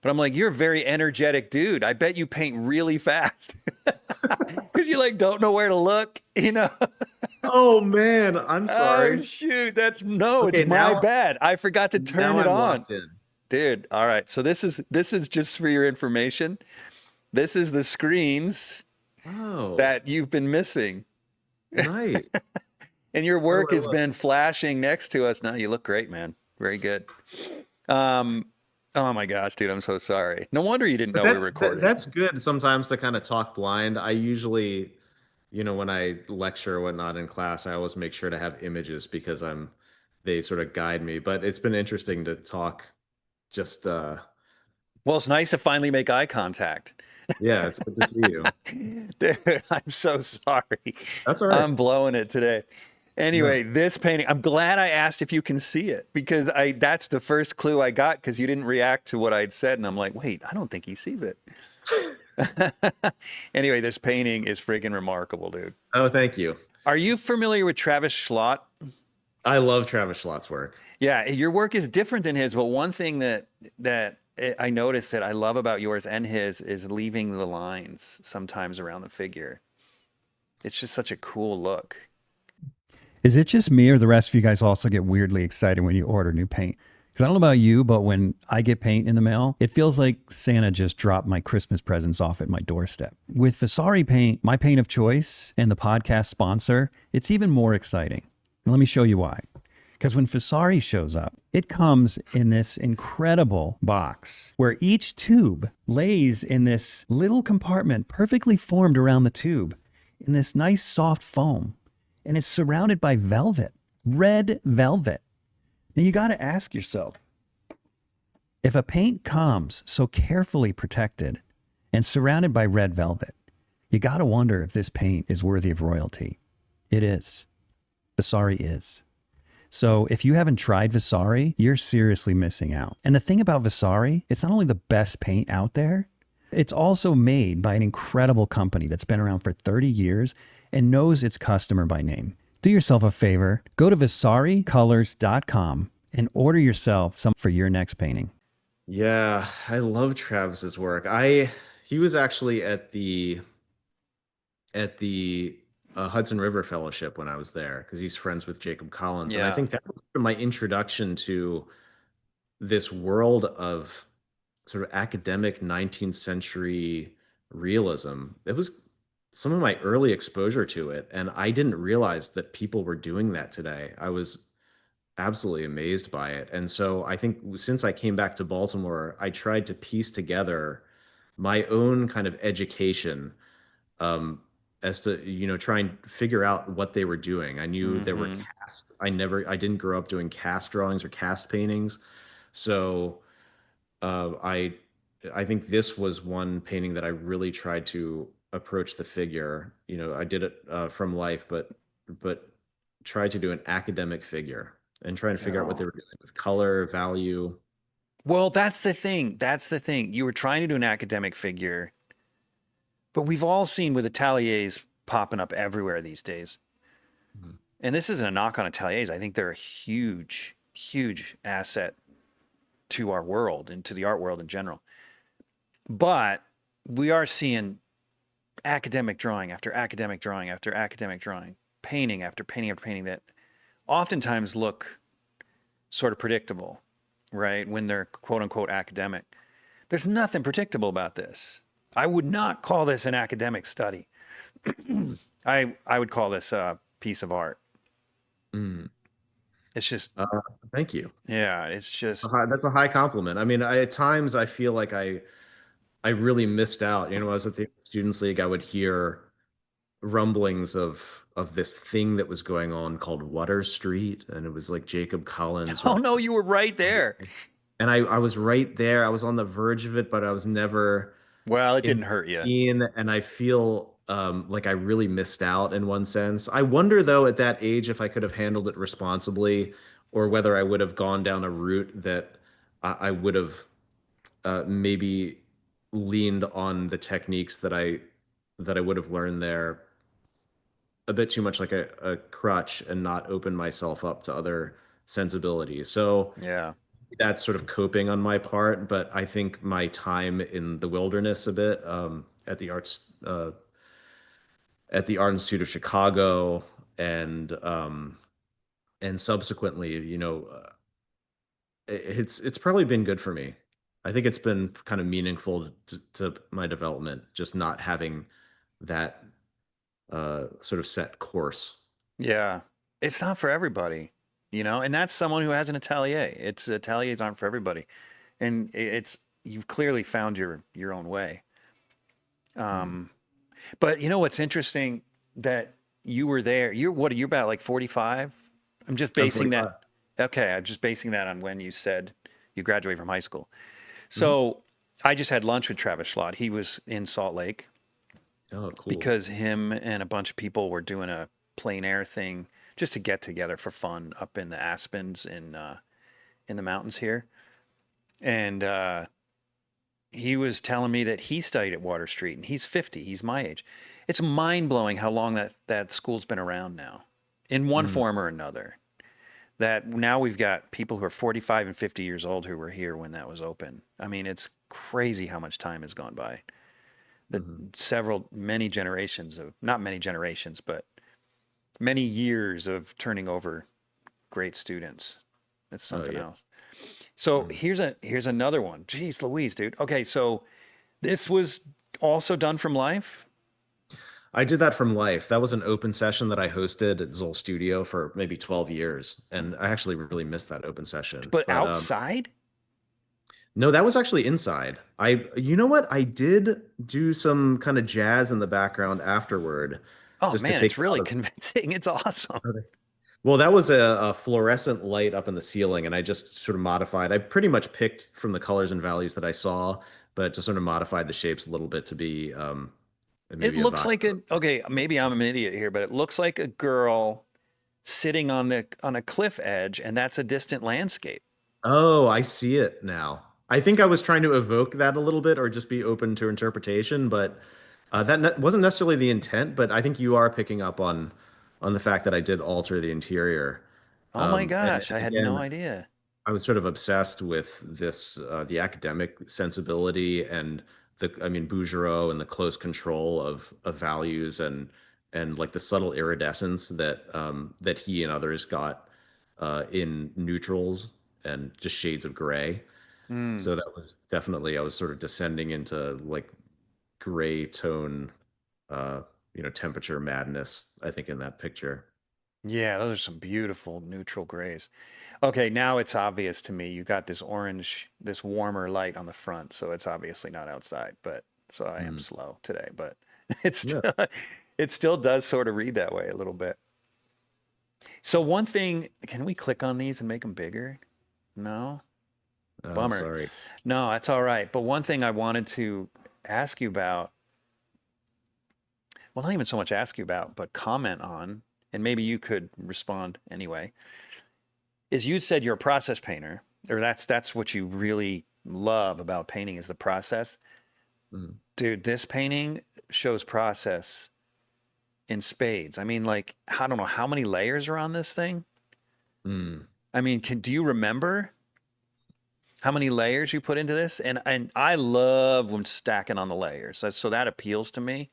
But I'm like, you're a very energetic dude. I bet you paint really fast. Because you like don't know where to look, Oh man, I'm sorry. Oh shoot, it's Okay, my now- bad. I forgot to turn Now it I'm on. locked in. Dude, all right. So this is just for your information. This is the screens Oh, that you've been missing. nice. And your work has look. been flashing next to us. Now you look great, man. Very good. Um, oh my gosh, dude, I'm so sorry. No wonder you didn't But know we were recording. that's good sometimes to kind of talk blind. I usually, when I lecture or whatnot in class, I always make sure to have images because they sort of guide me. But it's been interesting to talk just Well, it's nice to finally make eye contact. yeah, it's good to see you. Dude, I'm so sorry. That's all right. I'm blowing it today. No. Anyway, this painting, I'm glad I asked if you can see it because that's the first clue I got because you didn't react to what I'd said. And I'm like, wait, I don't think he sees it. Anyway, this painting is freaking remarkable, dude. Oh, thank you. Are you familiar with Travis Schlott? I love Travis Schlott's work. Yeah, your work is different than his, but one thing that I noticed that I love about yours and his is leaving the lines sometimes around the figure. It's just such a cool look. Is it just me or the rest of you guys also get weirdly excited when you order new paint? Because I don't know about you, but when I get paint in the mail, it feels like Santa just dropped my Christmas presents off at my doorstep. With Vasari paint, my paint of choice and the podcast sponsor, it's even more exciting. And let me show you why. Because when Vasari shows up, it comes in this incredible box where each tube lays in this little compartment perfectly formed around the tube in this nice soft foam. And it's surrounded by velvet, red velvet. Now you got to ask yourself, if a paint comes so carefully protected and surrounded by red velvet, you got to wonder if this paint is worthy of royalty. It is. Vasari is. So if you haven't tried Vasari, you're seriously missing out. And the thing about Vasari, it's not only the best paint out there, it's also made by an incredible company that's been around for 30 years and knows its customer by name. Do yourself a favor, go to vasaricolors.com and order yourself some for your next painting. Yeah, I love Travis's work. He was actually at the Hudson River Fellowship when I was there because he's friends with Jacob Collins, and I Yeah. think that was my introduction to this world of sort of academic 19th century realism. It was some of my early exposure to it, and I didn't realize that people were doing that today. I was absolutely amazed by it. And so I think since I came back to Baltimore, I tried to piece together my own kind of education um, as to, try and figure out what they were doing. I knew there were Mm-hmm. casts. I didn't grow up doing cast drawings or cast paintings. So uh, I I think this was one painting that I really tried to approach the figure. I did it from life, but tried to do an academic figure and trying to figure out what they Oh. were doing with color, value. Well, that's the thing. That's the thing. You were trying to do an academic figure, but we've all seen with ateliers popping up everywhere these days. Mhm. And this isn't a knock on ateliers. I think they're a huge, huge asset to our world and to the art world in general. But we are seeing academic drawing after academic drawing after academic drawing, painting after painting after painting that oftentimes look sort of predictable, right? When they're quote unquote academic. There's nothing predictable about this. I would not call this an academic study. I would call this a piece of art. Mm. It's just, Thank you. yeah, it's just, That's a high compliment. I mean, at times I feel like I really missed out. I was at the Students League. I would hear rumblings of this thing that was going on called Water Street, and it was like Jacob Collins. oh no, you were right there. And I was right there. I was on the verge of it, but I was never Well, it in didn't hurt you. the scene, and I feel like I really missed out in one sense. I wonder though at that age if I could have handled it responsibly, or whether I would have gone down a route that I would have maybe leaned on the techniques that I would have learned there a bit too much like a crutch and not open myself up to other sensibilities. So Yeah. that's sort of coping on my part, but I think my time in the wilderness a bit at the Art Institute of Chicago and subsequently, it's probably been good for me. I think it's been kind of meaningful to my development, just not having that sort of set course. Yeah. It's not for everybody. and that's someone who has an atelier. Ateliers aren't for everybody. And you've clearly found your own way. Mm. But what's interesting that you were there. You're about like 45? I'm just I'm basing 45. that. Okay, I'm just basing that on when you said you graduated from high school. Mhm. So I just had lunch with Travis Schlott. He was in Salt Lake Oh, cool. because him and a bunch of people were doing a plein air thing just to get together for fun up in the Aspens in the mountains here. And he was telling me that he studied at Water Street and he's 50. He's my age. It's mind blowing how long that school's been around now in one Mm. form or another. That now we've got people who are 45 and 50 years old who were here when that was open. I mean, it's crazy how much time has gone by. The Mhm. many generations of, not many generations, but many years of turning over great students. It's Oh, something yeah. else. So Mm. here's another one. Jeez Louise, dude. Okay, so this was also done from life. I did that from life. That was an open session that I hosted at Zoll Studio for maybe 12 years, and I actually really missed that open session. But But outside? no, that was actually inside. You know what? I did do some kind of jazz in the background afterward, Oh just to man, take it's it out really of. convincing. It's awesome. Well, that was a fluorescent light up in the ceiling, and I just sort of modified. I pretty much picked from the colors and values that I saw, but just sort of modified the shapes a little bit to be It maybe looks like evocative. okay, maybe I'm an idiot here, but it looks like a girl sitting on a cliff edge, and that's a distant landscape. Oh, I see it now. I think I was trying to evoke that a little bit, or just be open to interpretation, but wasn't necessarily the intent. But I think you are picking up on the fact that I did alter the interior. Oh my And gosh, I had no again, idea. I was sort of obsessed with this, the academic sensibility and I mean, Bouguereau and the close control of values and like the subtle iridescence that he and others got in neutrals and just shades of gray. Mm, So that was definitely, I was sort of descending into like gray tone, uh, temperature madness, I think, in that picture. yeah, those are some beautiful neutral grays. Okay, now it's obvious to me. You got this orange, this warmer light on the front, so it's obviously not outside. But so I am Mm. slow today, but it's Yeah. still, it still does sort of read that way a little bit. So one thing, can we click on these and make them bigger? No? Oh, Bummer. sorry. No, that's all right. But one thing I wanted to ask you about, well, not even so much ask you about, but comment on, and maybe you could respond anyway, is you said you're a process painter, or that's what you really love about painting is the process. Mm. Dude, this painting shows process in spades. I mean, like, I don't know how many layers are on this thing. Mm. I mean, do you remember how many layers you put into this? And I love when stacking on the layers. So that appeals to me.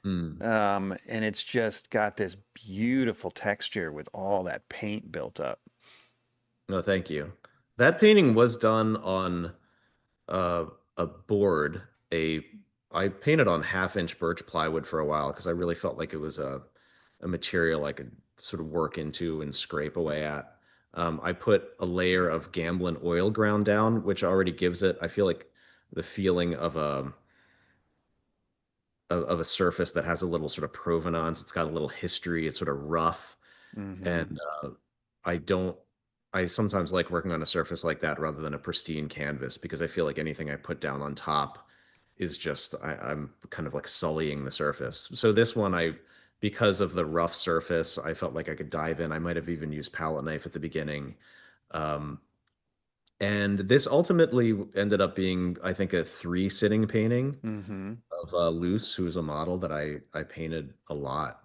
Mm. And it's just got this beautiful texture with all that paint built up. No, thank you. That painting was done on uh, a board. A I painted on half-inch birch plywood for a while because I really felt like it was a material I could sort of work into and scrape away at. I put a layer of Gamblin oil ground down, which already gives it, I feel like, the feeling of a surface that has a little sort of provenance. It's got a little history. It's sort of rough. Mm-hmm. And I don't, I sometimes like working on a surface like that rather than a pristine canvas because I feel like anything I put down on top is just, I'm kind of like sullying the surface. So this one, because of the rough surface, I felt like I could dive in. I might have even used palette knife at the beginning. Um, and this ultimately ended up being, I think, a three sitting painting Mm-hmm. of Luce, who is a model that I painted a lot.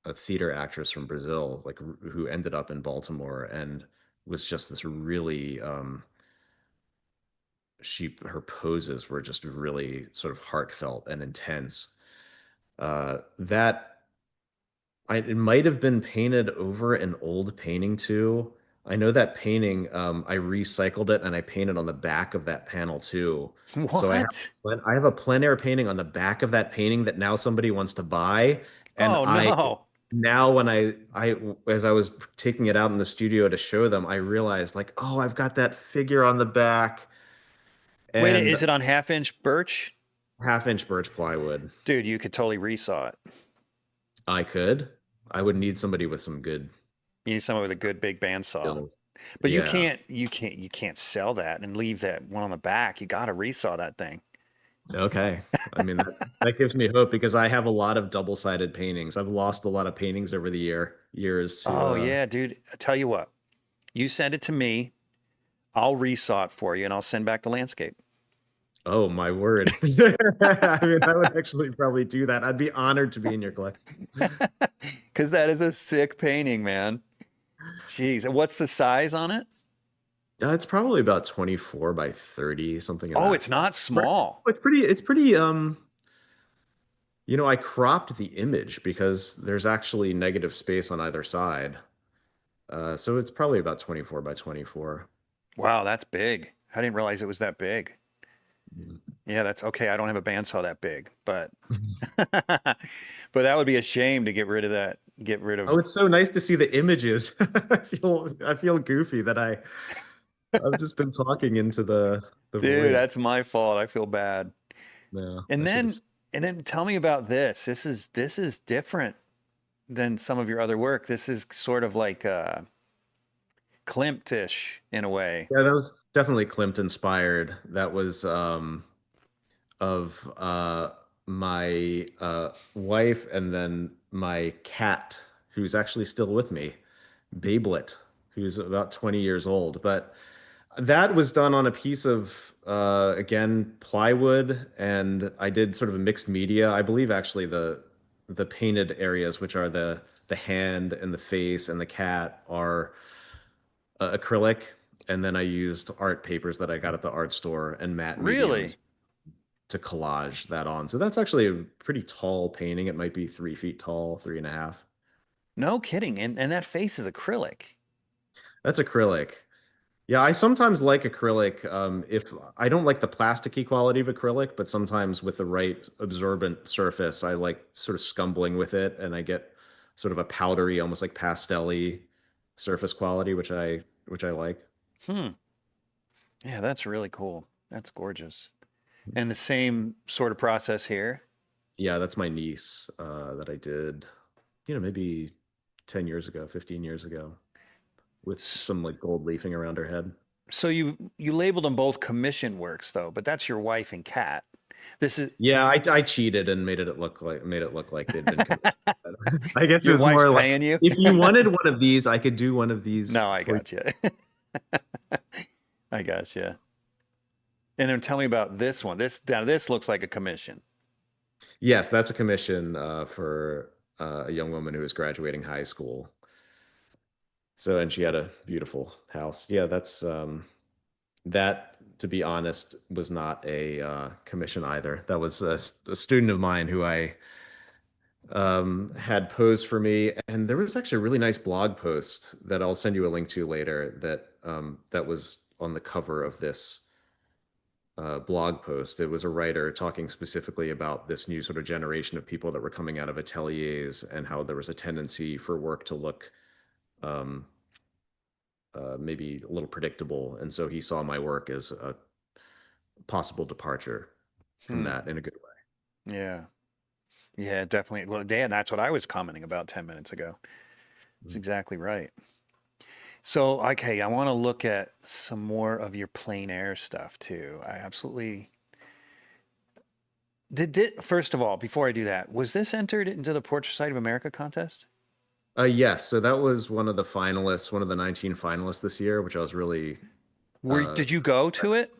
A theater actress from Brazil, like who ended up in Baltimore and was just this really her poses were just really sort of heartfelt and intense. That it might have been painted over an old painting too. I know that painting, I recycled it and I painted on the back of that panel too. So What? I have a plein air painting on the back of that painting that now somebody wants to buy, and Oh I no. now when as I was taking it out in the studio to show them, I realized like, oh, I've got that figure on the back Wait, and is it on half-inch birch? half-inch birch plywood. Dude, you could totally resaw it. I could. I would need somebody with some good You need someone with a good big bandsaw. skill. But Yeah. you can't sell that and leave that one on the back. You got to resaw that thing. Okay. I mean, that gives me hope because I have a lot of double-sided paintings. I've lost a lot of paintings over the years to Oh yeah, dude. I tell you what, you send it to me. I'll resaw it for you, and I'll send back the landscape. oh my word. I mean, I would actually probably do that. I'd be honored to be in your collection. Because that is a sick painting, man. Jeez, and what's the size on it? It's probably about 24 by 30, something in Oh, that. it's not small. It's pretty, I cropped the image because there's actually negative space on either side. So it's probably about 24 by 24. Wow, that's big. I didn't realize it was that big. Mm. Yeah, that's okay. I don't have a bandsaw that big, but but that would be a shame to get rid of that. Get rid of. Oh, it's so nice to see the images. I feel goofy that I've just been talking into the Dude, void. that's my fault. I feel bad. No, I And should have. then and then tell me about this. This is different than some of your other work. This is sort of like Klimt-ish in a way. Yeah, that was definitely Klimt inspired. That was of my wife and then my cat, who's actually still with me, Bablet, who's about 20 years old. But that was done on a piece of, again, plywood, and I did sort of a mixed media. I believe actually the painted areas, which are the hand and the face and the cat, are acrylic, and then I used art papers that I got at the art store and matte mediums Really? to collage that on. So that's actually a pretty tall painting. It might be 3 feet tall, 3.5. No kidding. And that face is acrylic. That's acrylic. Yeah, I sometimes like acrylic. If I don't like the plasticky quality of acrylic, but sometimes with the right absorbent surface, I like sort of scumbling with it, and I get sort of a powdery, almost like pastel-y surface quality, which I like. Hmm. Yeah, that's really cool. That's gorgeous. And the same sort of process here. Yeah, that's my niece that I did, maybe 10 years ago, 15 years ago, with S- some like gold leafing around her head. So you labeled them both commission works though, but that's your wife and cat. This is Yeah, I cheated and made it look like they'd been commissioned. I guess it your was wife's more like paying you? if you wanted one of these, I could do one of these No, I for you. got you. I got you. And then tell me about this one. This looks like a commission. Yes, that's a commission for a young woman who was graduating high school. So, and she had a beautiful house. Yeah, that, to be honest, was not a commission either. That was a student of mine who I had posed for me, and there was actually a really nice blog post that I'll send you a link to later that was on the cover of this blog post. It was a writer talking specifically about this new sort of generation of people that were coming out of ateliers and how there was a tendency for work to look um, maybe a little predictable. And so he saw my work as a possible departure from Hmm. that in a good way. Yeah. Yeah, definitely. Well, Dan, that's what I was commenting about 10 minutes ago. That's Mm. exactly right. So, okay, I want to look at some more of your plein air stuff too. I absolutely did. First of all, before I do that, was this entered into the Portrait Society of America contest? Yes, so that was one of the finalists, one of the 19 finalists this year, which I was really, uh, Did you go to it?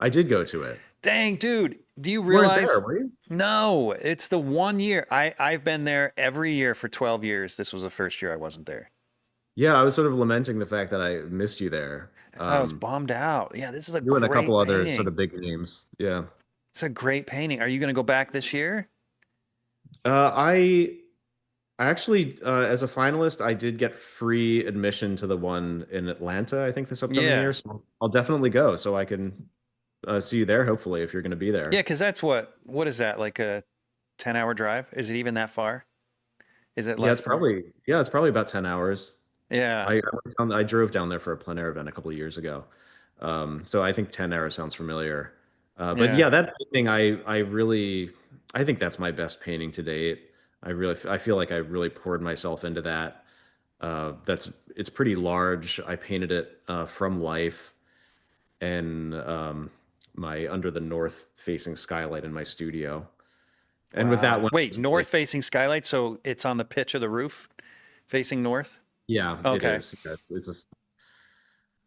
I did go to it. Dang, dude, do you You weren't realize? there, were you? No, it's the one year. I've been there every year for 12 years. This was the first year I wasn't there. Yeah, I was sort of lamenting the fact that I missed you there. I was bummed out. Yeah, this is a You and a couple great other sort painting. of big names. Yeah. It's a great painting. Are you going to go back this year? I actually, as a finalist, I did get free admission to the one in Atlanta, I think this upcoming year. Yeah. So I'll definitely go so I can see you there, hopefully, if you're going to be Yeah, there. because that's what is that, like a 10-hour drive? Is it even that far? Is it Yeah, less than that? it's probably about 10 hours. Yeah. I drove down there for a plein air event a couple of years ago. So I think 10 hours sounds familiar. But Yeah. yeah, that painting, I think that's my best painting to date. I feel like I really poured myself into that. It's pretty large. I painted it from life and my under the north facing skylight in my studio. And with that Wow. one, Wait, north facing skylight, so it's on the pitch of the roof facing north? yeah, it Okay. is. Yeah,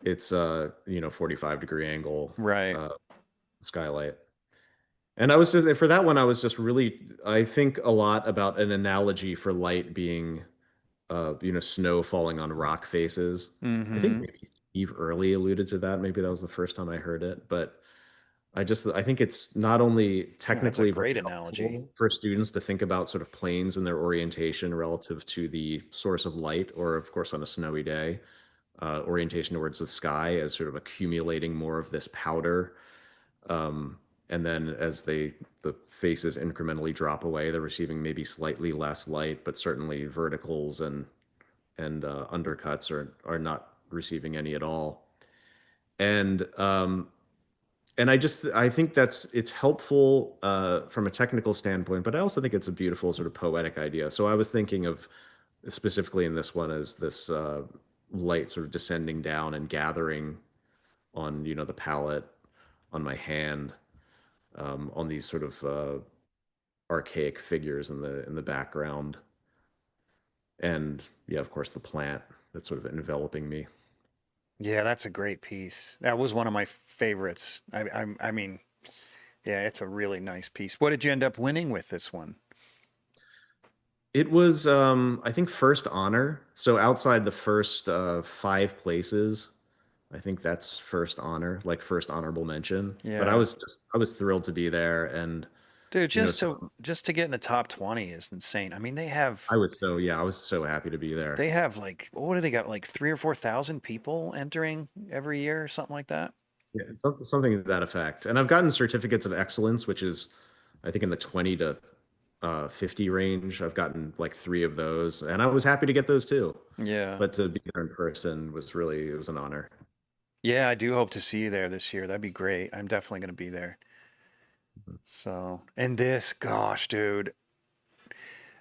it's 45-degree angle Right. uh, skylight. And I was just for that one, I was just really, I think a lot about an analogy for light being, snow falling on rock faces. I think Mm-hmm. maybe Steve Early alluded to that. Maybe that was the first time I heard it, but I think it's not only Oh, that's a technically very great analogy. helpful for students to think about sort of planes and their orientation relative to the source of light, or of course on a snowy day, orientation towards the sky as sort of accumulating more of this powder. Um, and then as the faces incrementally drop away, they're receiving maybe slightly less light, but certainly verticals and undercuts are not receiving any at all. And I think it's helpful from a technical standpoint, but I also think it's a beautiful sort of poetic idea. So I was thinking of specifically in this one as this light sort of descending down and gathering on the palette, on my hand, on these sort of archaic figures in the background, and yeah, of course, the plant that's sort of enveloping me. Yeah, that's a great piece. That was one of my favorites. I mean, yeah, it's a really nice piece. What did you end up winning with this one? It was, I think, first honor. So outside the first five places, I think that's first honor, like first honorable mention. But Yeah. I was thrilled to be there, and Dude, you know, just to get in the top 20 is insane. I mean, I was so happy to be there. they have like what do they got? Like 3 or 4 thousand people entering every year or something like that. Yeah, it's something to that effect. And I've gotten certificates of excellence, which is, I think, in the 20 to 50 range. I've gotten like three of those, and I was happy to get those too. Yeah. But to be there in person it was an honor. Yeah, I do hope to see you there this year. That'd be great. I'm definitely going to be there. So, and this, gosh, dude,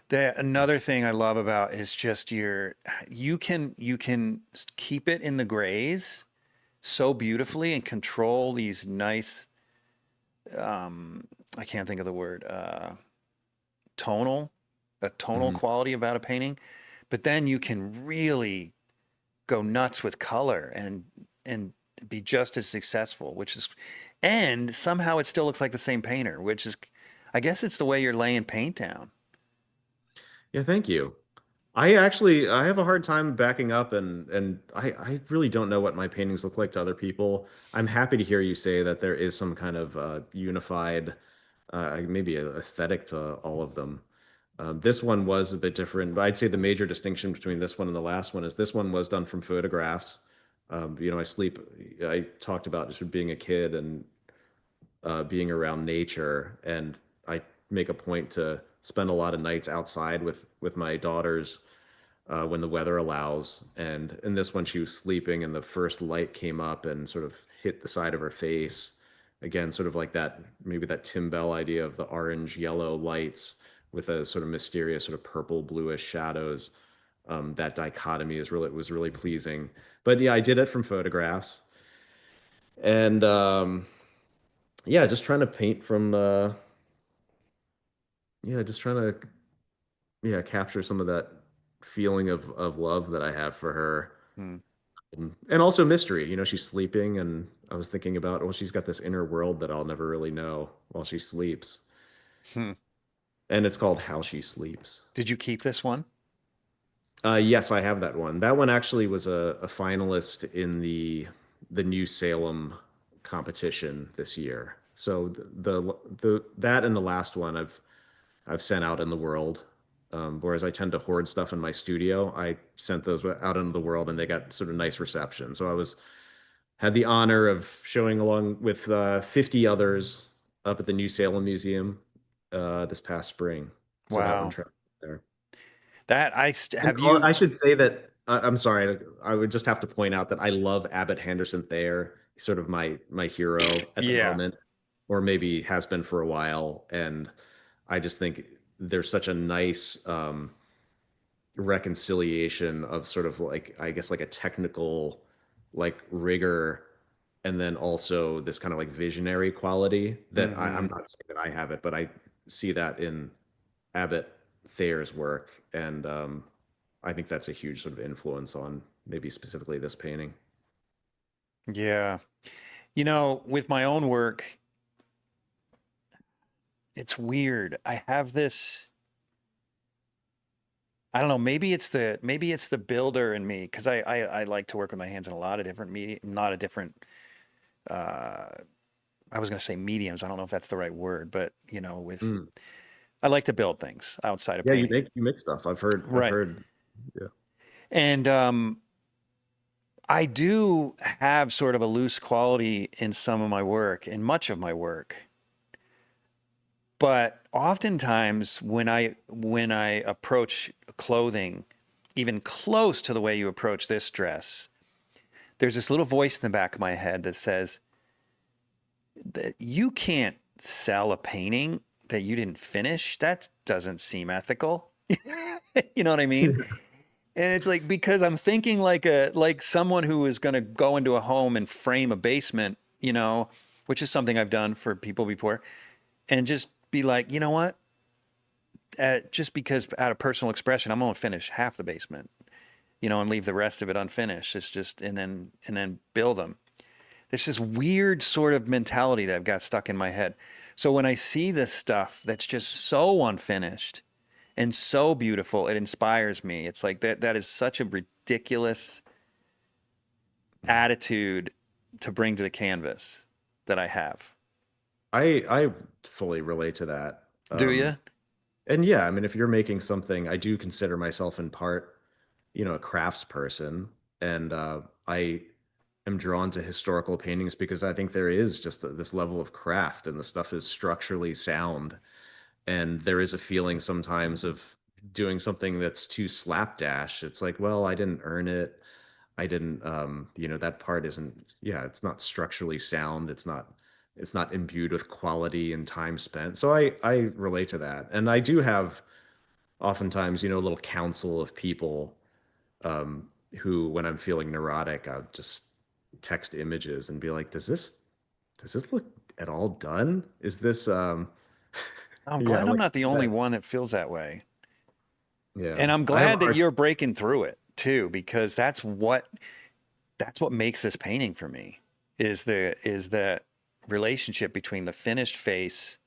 another thing I love about is just you can keep it in the grays so beautifully and control these nice I can't think of the word tonal a tonal Mhm. quality about a painting, but then you can really go nuts with color and be just as successful, which is and somehow it still looks like the same painter, which is I guess it's the way you're laying paint down. Yeah, thank you. I have a hard time backing up, and I really don't know what my paintings look like to other people. I'm happy to hear you say that there is some kind of unified, maybe a aesthetic to all of them. This one was a bit different, but I'd say the major distinction between this one and the last one is this one was done from photographs. I talked about just being a kid and being around nature, and I make a point to spend a lot of nights outside with my daughters when the weather allows. And in this one, she was sleeping, and the first light came up and sort of hit the side of her face. Again, sort of like that, maybe that Tim Bell idea of the orange yellow lights with a sort of mysterious, sort of purple bluish shadows. That dichotomy was really pleasing. But yeah, I did it from photographs, and yeah, just trying to paint from just trying to capture some of that feeling of love that I have for her. Hmm. And also mystery. She's sleeping, and I was thinking about, well, she's got this inner world that I'll never really know while she sleeps. Hmm. And it's called How She Sleeps. Did you keep this one? Yes, I have that one. That one actually was a finalist in the New Salem competition this year. So the that and the last one I've sent out in the world. Whereas I tend to hoard stuff in my studio, I sent those out into the world, and they got sort of nice reception. So had the honor of showing along with 50 others up at the New Salem Museum this past spring. So that one Wow. traveled there. And have you. I should say that I'm sorry. I would just have to point out that I love Abbott Henderson Thayer. He's sort of my hero at the Yeah. moment, or maybe has been for a while. And I just think there's such a nice reconciliation of sort of like, I guess, like a technical like rigor, and then also this kind of like visionary quality that I'm Hmm. not saying that I have it, but I see that in Abbott Thayer's work, and I think that's a huge sort of influence on maybe specifically this painting. Yeah. With my own work, it's weird. I have this, I don't know, maybe it's the builder in me, because I like to work with my hands in a lot of different media, not a different uh I was going to say mediums. I don't know if that's the right word, but with Mm. I like to build things outside of Yeah, painting. you make stuff. I've Right. heard. Yeah. And I do have sort of a loose quality in some of my work, in much of my work. But oftentimes when I approach clothing, even close to the way you approach this dress, there's this little voice in the back of my head that says that you can't sell a painting that you didn't finish. That doesn't seem ethical. You know what I mean? And it's like, because I'm thinking like someone who is going to go into a home and frame a basement, which is something I've done for people before, and just be like, you know what? Just because out of personal expression, I'm going to finish half the basement, and leave the rest of it unfinished. It's just, and then build them. It's this weird sort of mentality that I've got stuck in my head. So when I see this stuff that's just so unfinished and so beautiful, it inspires me. It's like that is such a ridiculous attitude to bring to the canvas that I have. I fully relate to that. Do you? And yeah, I mean, if you're making something, I do consider myself in part, a crafts person, and I am drawn to historical paintings because I think there is just this level of craft, and the stuff is structurally sound, and there is a feeling sometimes of doing something that's too slapdash. It's like, well, I didn't earn it. I didn't, that part isn't, yeah, it's not structurally sound. It's not imbued with quality and time spent. So I relate to that. And I do have oftentimes, a little council of people who, when I'm feeling neurotic, I'll just text images and be like, does this look at all done? Is this, I'm yeah, glad I'm like not the only that. one that feels that way. Yeah. And I'm I have glad that art. you're breaking through it too, because that's what makes this painting for me, is that relationship between the finished face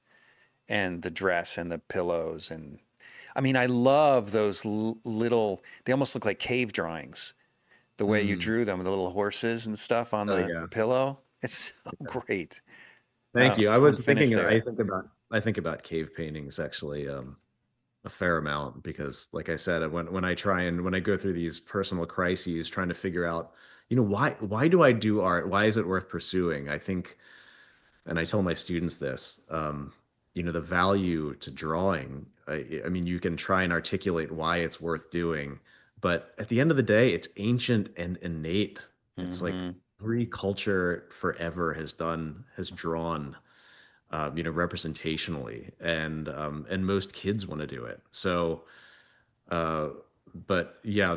and the dress and the pillows. And I mean, I love those little, they almost look like cave drawings, the way you Mm, drew them, the little horses and stuff on oh the yeah. pillow. It's so great. Thank you. I was Unfinished thinking, there. I think about cave paintings actually a fair amount because, like I said, when I go through these personal crises, trying to figure out, why do I do art? Why is it worth pursuing? I think, and I tell my students this, the value to drawing. I mean, you can try and articulate why it's worth doing, but at the end of the day, it's ancient and innate. It's like Hmm. every culture forever has drawn representationally, and most kids want to do it. So, uh, but yeah,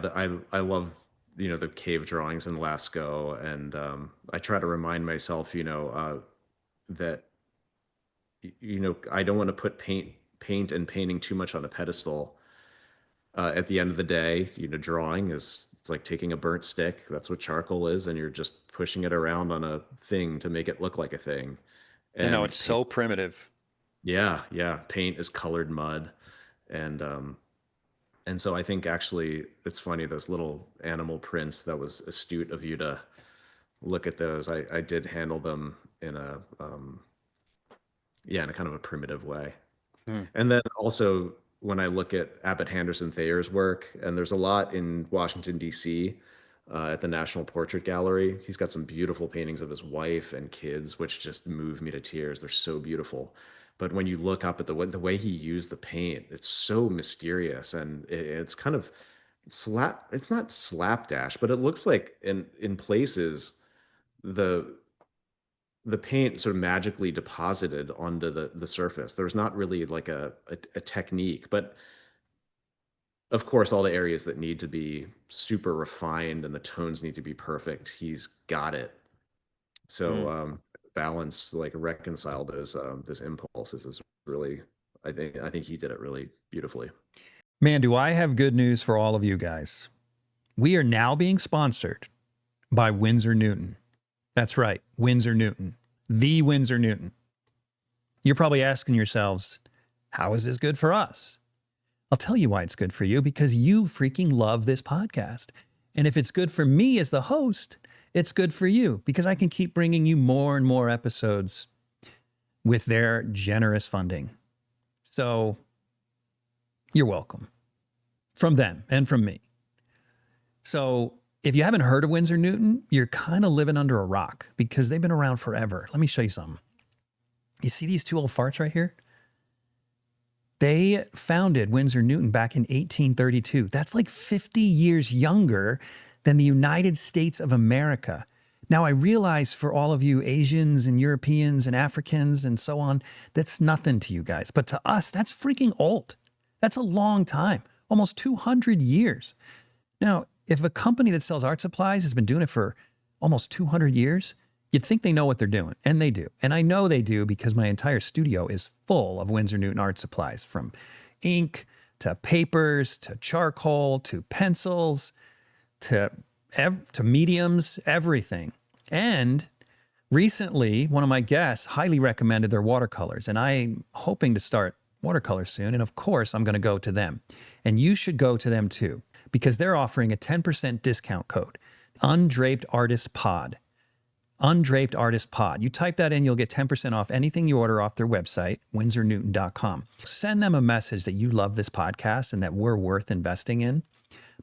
I love the cave drawings in Lascaux, and I try to remind myself, that I don't want to put paint and painting too much on a pedestal. At the end of the day, drawing is it's like taking a burnt stick. That's what charcoal is, and you're just pushing it around on a thing to make it look like a thing. I know, And it's so primitive. yeah, yeah. Paint is colored mud. And so I think actually it's funny, those little animal prints, that was astute of you to look at those. I did handle them in a yeah, in a kind of a primitive way. Hmm. And then also when I look at Abbott Henderson Thayer's work, and there's a lot in Washington, D.C. At the National Portrait Gallery. He's got some beautiful paintings of his wife and kids, which just move me to tears. They're so beautiful. but when you look up at the way he used the paint, it's so mysterious, and it's kind of it's not slapdash, but it looks like in places the the paint sort of magically deposited onto the surface. There's not really like a technique, but of course, all the areas that need to be super refined and the tones need to be perfect, he's got it. So balance, like reconcile those impulses is really, I think he did it really beautifully. Man, do I have good news for all of you guys. We are now being sponsored by Winsor Newton. That's right, Winsor Newton, the Winsor Newton. You're probably asking yourselves, how is this good for us? I'll tell you why it's good for you, because you freaking love this podcast. And if it's good for me as the host, it's good for you because I can keep bringing you more and more episodes with their generous funding. So you're welcome from them and from me. So if you haven't heard of Winsor Newton, you're kind of living under a rock because they've been around forever. Let me show you something. You see these two old farts right here? They founded Winsor Newton back in 1832. That's like 50 years younger than the United States of America. Now, I realize for all of you Asians and Europeans and Africans and so on, that's nothing to you guys. But to us, that's freaking old. That's a long time, almost 200 years. Now, if a company that sells art supplies has been doing it for almost 200 years, you'd think they know what they're doing, and they do. And I know they do because my entire studio is full of Winsor Newton art supplies, from ink to papers to charcoal to pencils to mediums, everything. And recently, one of my guests highly recommended their watercolors, and I'm hoping to start watercolors soon. And of course, I'm going to go to them. And you should go to them too, because they're offering a 10% discount code, Undraped Artist Pod. Undraped Artist Pod. You type that in, you'll get 10% off anything you order off their website, windsornewton.com. Send them a message that you love this podcast and that we're worth investing in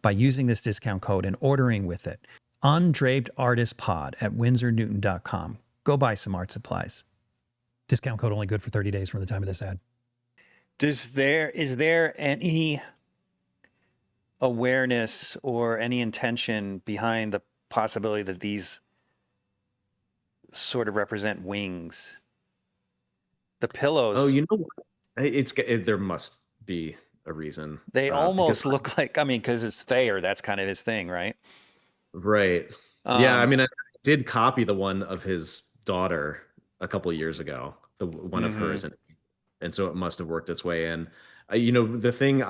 by using this discount code and ordering with it. Undraped Artist Pod at windsornewton.com. Go buy some art supplies. Discount code only good for 30 days from the time of this ad. Is there any awareness or any intention behind the possibility that these sort of represent wings? The pillows. Oh, you know what? There must be a reason. They almost look like, I mean, because it's Thayer, that's kind of his thing, right? Right. Yeah, I mean, I did copy the one of his daughter a couple of years ago, the one of hers, and so it must have worked its way in. You know, the thing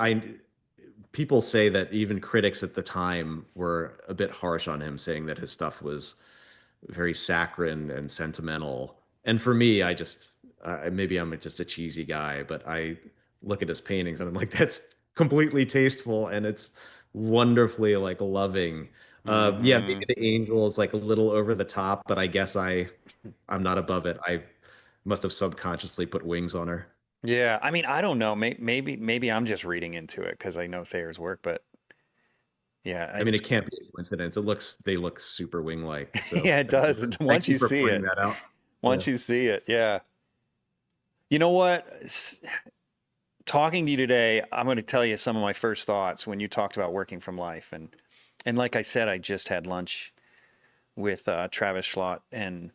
people say that even critics at the time were a bit harsh on him, saying that his stuff was very saccharine and sentimental. And for me, I just maybe I'm just a cheesy guy, but I look at his paintings and I'm like, that's completely tasteful and it's wonderfully like loving. Yeah, maybe the angel is like a little over the top, but I guess I'm not above it. I must have subconsciously put wings on her. Yeah, I mean, I don't know. Maybe I'm just reading into it because I know Thayer's work, but yeah, I mean, it can't be a coincidence. They look super wing-like. So yeah, it does. Once you see it, once you see it, yeah. You know what? Talking to you today, I'm going to tell you some of my first thoughts when you talked about working from life, and like I said, I just had lunch with Travis Schlott, and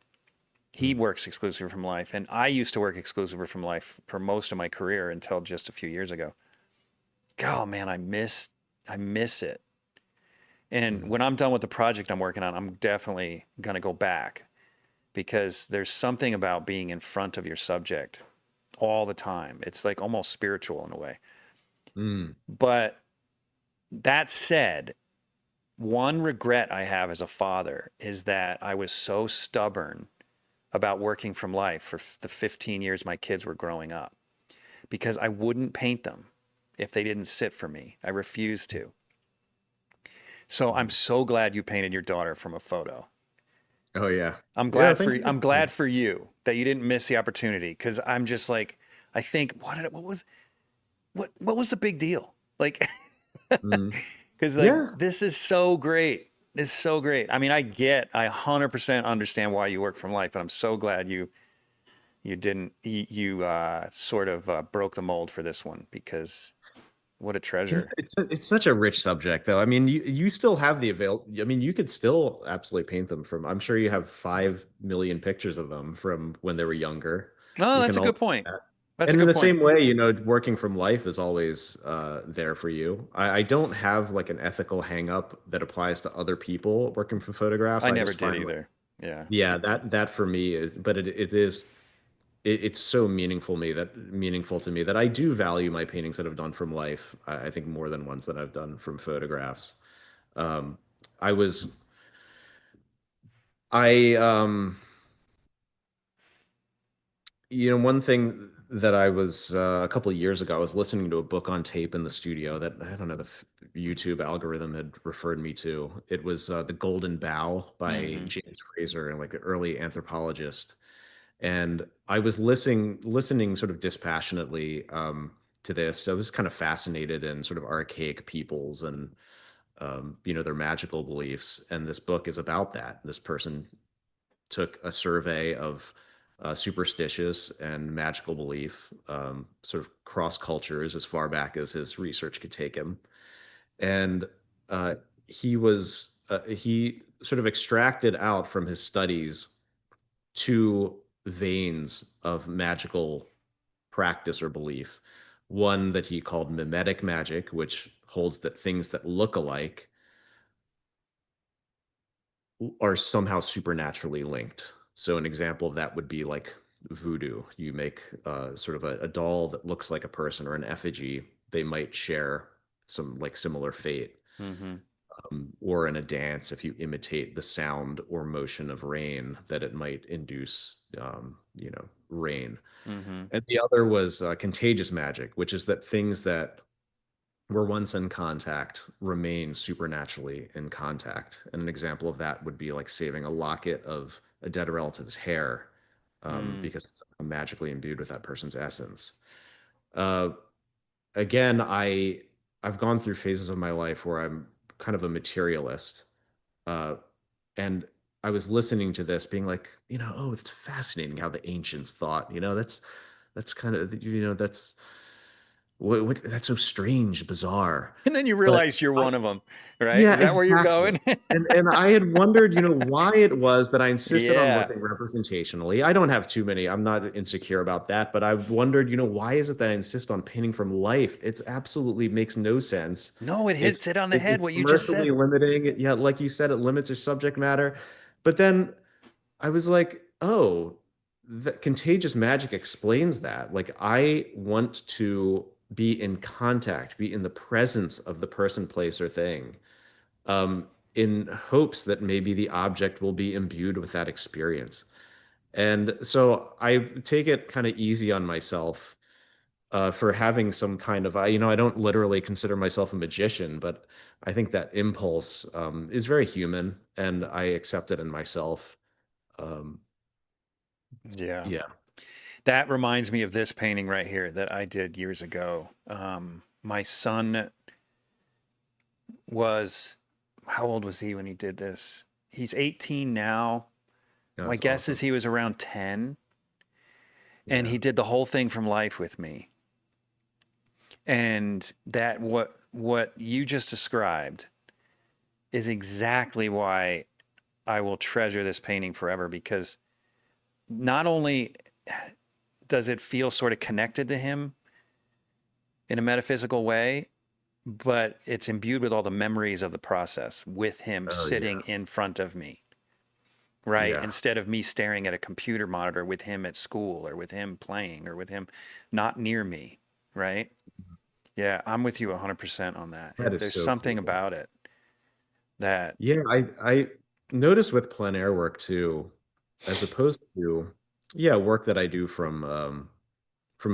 he works exclusively from life, and I used to work exclusively from life for most of my career until just a few years ago. God, man, I miss it. And when I'm done with the project I'm working on, I'm definitely going to go back, because there's something about being in front of your subject all the time. It's like almost spiritual in a way. But that said, one regret I have as a father is that I was so stubborn about working from life for the 15 years my kids were growing up, because I wouldn't paint them if they didn't sit for me. I refused to. So I'm so glad you painted your daughter from a photo. Oh yeah. I'm glad for you that you didn't miss the opportunity, because I'm just like, I think what was the big deal? Like, because this is so great. It's so great. I mean, I 100% understand why you work from life, but I'm so glad you you didn't, you sort of broke the mold for this one because what a Yeah, treasure. it's such a rich subject, though. I mean, you still have the avail. I mean, you could still absolutely paint them from. I'm sure you have 5 million pictures of them from when they were younger. Oh, You that's can a all good do point. that. That's a And in good the point. same way, working from life is always there for you. I don't have like an ethical hang up that applies to other people working from photographs. I I never just did find like, either. Yeah. yeah, that for me is, but it's so meaningful to me that I do value my paintings that I've done from life. I think more than ones that I've done from photographs. Um, I was I One thing that I was a couple of years ago, I was listening to a book on tape in the studio that I don't know, YouTube algorithm had referred me to. It was The Golden Bough by Hmm. James Fraser, like an early anthropologist. And I was listening sort of dispassionately to this. I was kind of fascinated in sort of archaic peoples and their magical beliefs. And this book is about that. This person took a survey of superstitious and magical belief, sort of cross cultures as far back as his research could take him. And uh, he sort of extracted out from his studies two veins of magical practice or belief. One that he called mimetic magic, which holds that things that look alike are somehow supernaturally linked. So an example of that would be like voodoo. You make sort of a doll that looks like a person or an effigy. They might share some like similar fate. Hmm. Or in a dance, if you imitate the sound or motion of rain, that it might induce, rain. Hmm. And the other was contagious magic, which is that things that were once in contact remain supernaturally in contact. And an example of that would be like saving a locket of a dead relative's hair Mm. because it's magically imbued with that person's essence. Uh, Again, I've gone through phases of my life where I'm kind of a materialist, uh, and I was listening to this, being like, oh, it's fascinating how the ancients thought. That's kind of that's so strange, bizarre. And then you But realized you're I, one of them, right? yeah, Is that where you're exactly. going? And I had wondered, why it was that I insisted on Yeah. working representationally. I don't have too many. I'm not insecure about that, but I wondered, why is it that I insist on painting from life? It's absolutely makes no sense. No, it It's hits it on the head, it's what you just commercially said. limiting. Yeah, like you said, it limits your subject matter. But then I was like, oh, the contagious magic explains that. Like, I want to be in contact, be in the presence of the person, place, or thing, in hopes that maybe the object will be imbued with that experience. And so I take it kind of easy on myself for having some kind of, I don't literally consider myself a magician, but I think that impulse is very human, and I accept it in myself. Um, Yeah. yeah. That reminds me of this painting right here that I did years ago. My son was, how old was he when he did this? He's 18 now. My That's guess is awesome. he was around 10. And Yeah. he did the whole thing from life with me. And that what you just described is exactly why I will treasure this painting forever, because not only does it feel sort of connected to him in a metaphysical way, but it's imbued with all the memories of the process with him Oh sitting yeah. in front of me, right? Yeah. Instead of me staring at a computer monitor with him at school or with him playing or with him not near me, right? Yeah, I'm with you 100% on that. That is There's so something cool. about it that, Yeah, I noticed with plein air work too, as opposed to, yeah, work that I do from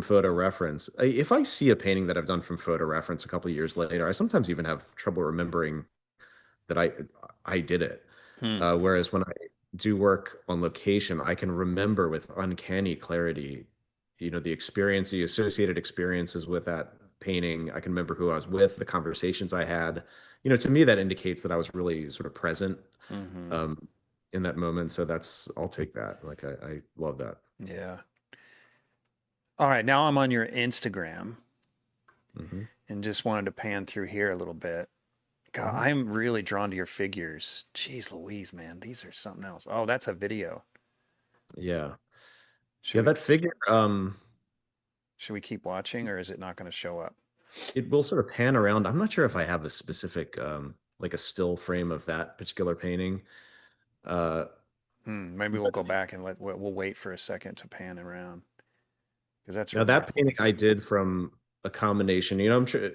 photo reference. If I see a painting that I've done from photo reference a couple of years later, I sometimes even have trouble remembering that I did it. hmm, Whereas when I do work on location, I can remember with uncanny clarity, the experience, the associated experiences with that painting. I can remember who I was with, the conversations I had. To me, that indicates that I was really sort of present hmm, um, in that moment. So I'll take that. Like I love that. yeah. All right, now I'm on your Instagram Hmm. and just wanted to pan through here a little bit. God, Hmm. I'm really drawn to your figures. Jeez Louise, man, these are something else. Oh, that's a video. Yeah. Should Yeah, we that figure, should we keep watching or is it not going to show up? it will sort of pan around. I'm not sure if I have a specific, like a still frame of that particular painting. Uh, Maybe we'll but go back and we'll wait for a second to pan around because that's now really that painting nice. I did from a combination, I'm sure,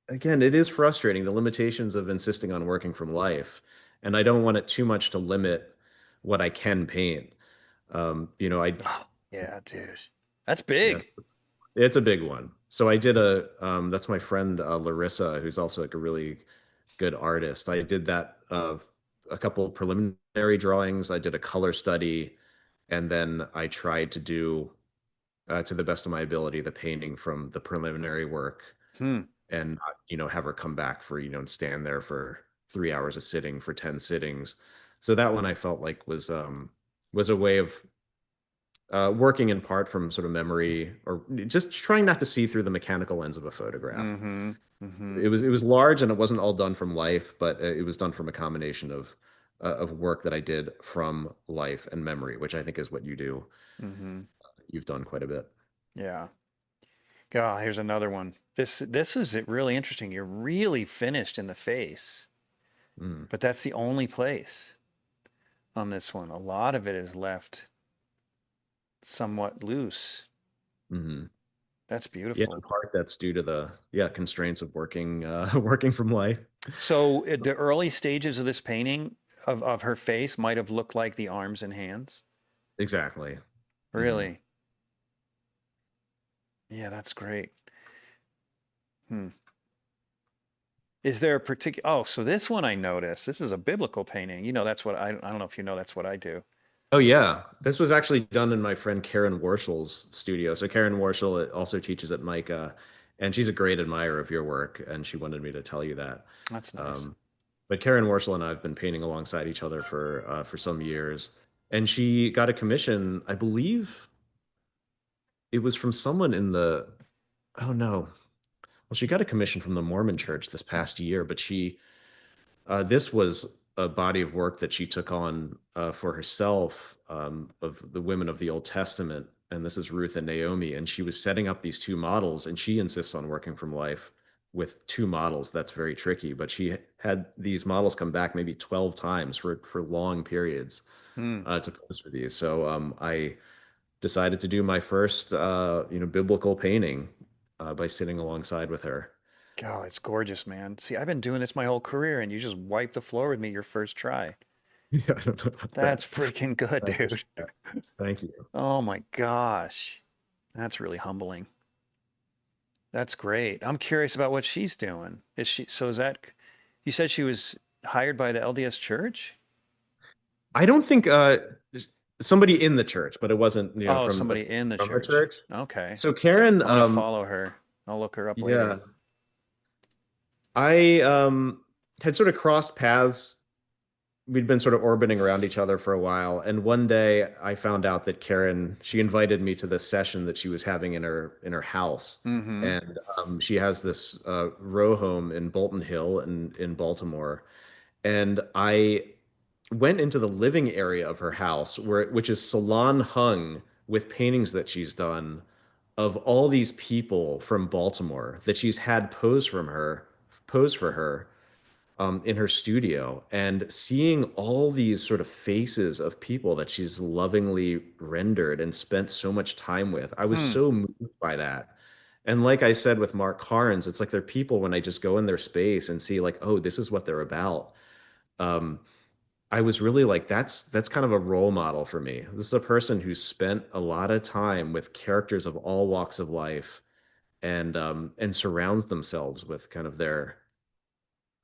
again, it is frustrating, the limitations of insisting on working from life. And I don't want it too much to limit what I can paint. I, Oh, yeah, dude. That's yeah, big. it's a big one. So I did that's my friend Larissa, who's also like a really good artist. I did that a couple of preliminary drawings. I did a color study, and then I tried to do, to the best of my ability, the painting from the preliminary work, Hmm. and not, have her come back for, and stand there for 3 hours of sitting for 10 sittings. So that one I felt like was a way of working in part from sort of memory, or just trying not to see through the mechanical lens of a photograph. Mm-hmm. Mm-hmm. It was large, and it wasn't all done from life, but it was done from a combination of work that I did from life and memory, which I think is what you do. Mm-hmm. You've done quite a bit. Yeah. God, here's another one. This is really interesting. You're really finished in the face, Mm. but that's the only place on this one. A lot of it is left somewhat loose. Hmm. That's Yeah, in beautiful. part that's due to the, yeah, constraints of working working from life. So the early stages of this painting of her face might have looked like the arms and hands. Exactly. Hmm. Really? Yeah, that's great. Hmm. Is there a particular? Oh, so this one I noticed. This is a biblical painting. That's what I don't know if you know that's what I do. Oh yeah, this was actually done in my friend Karen Warshall's studio. So Karen Warshall also teaches at Micah, and she's a great admirer of your work, and she wanted me to tell you that. That's nice. Um, but Karen Warshall and I have been painting alongside each other for some years, and she got a commission, I believe it was from someone in the, oh no, well, she got a commission from the Mormon Church this past year, but this was a body of work that she took on for herself, of the women of the Old Testament. And this is Ruth and Naomi. And she was setting up these two models, and she insists on working from life with two models. That's very tricky. But she had these models come back maybe 12 times for long periods Hmm. to pose for these. So I decided to do my first, biblical painting by sitting alongside with her. God, it's gorgeous, man. See, I've been doing this my whole career, and you just wiped the floor with me your first try. Yeah, I don't know about That's that. freaking good, I appreciate dude. that. Thank you. Oh my gosh. That's really humbling. That's great. I'm curious about what she's doing. Is that, you said she was hired by the LDS church? I don't think somebody in the church, but it wasn't, Oh, from somebody in the from the church. church. Okay. So Karen, I'm gonna follow her. I'll look her up later. yeah, I had sort of crossed paths. We'd been sort of orbiting around each other for a while, and one day I found out that Karen, she invited me to this session that she was having in her house, Mm-hmm. and she has this row home in Bolton Hill in Baltimore, and I went into the living area of her house, which is salon hung with paintings that she's done of all these people from Baltimore that she's had pose for her, in her studio, and seeing all these sort of faces of people that she's lovingly rendered and spent so much time with. I was Hmm. so moved by that. And like I said with Mark Carnes, it's like they're people when I just go in their space and see like, oh, this is what they're about. Um, I was really like, that's kind of a role model for me. This is a person who spent a lot of time with characters of all walks of life, and surrounds themselves with kind of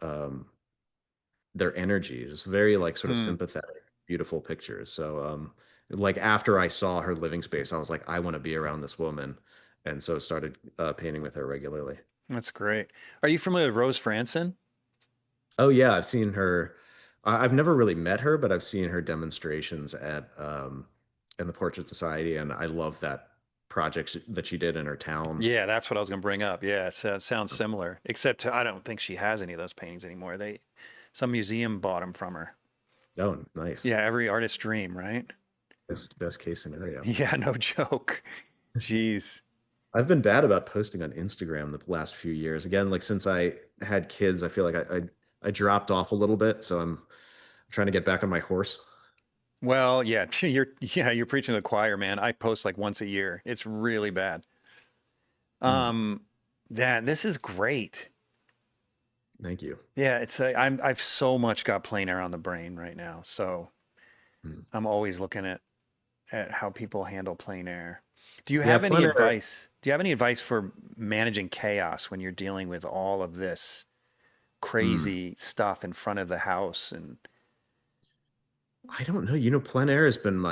um their energy. It's very like sort of Hmm. sympathetic, beautiful pictures. So like after I saw her living space, I was like, I want to be around this woman. And so started painting with her regularly. That's great. Are you familiar with Rose Franson? Oh yeah, I've seen her. I've never really met her, but I've seen her demonstrations at in the Portrait Society, and I love that. project that she did in her town. Yeah, that's what I was going to bring up. Yeah, so it sounds similar, except I don't think she has any of those paintings anymore. Some museum bought them from her. Oh, nice. Yeah, every artist's dream, right? Best case scenario. Yeah, no joke. Jeez. I've been bad about posting on Instagram the last few years. Again, like since I had kids, I feel like I dropped off a little bit, so I'm trying to get back on my horse. Well, yeah, you're preaching to the choir, man. I post like once a year. It's really bad. Mm, Um, this is great. thank you. Yeah, I've so much got plein air on the brain right now. So Mm. I'm always looking at how people handle plein air. Do you Yeah, have any plein air. advice? Do you have any advice for managing chaos when you're dealing with all of this Mm. crazy stuff in front of the house? And I don't know. You know, plein air has been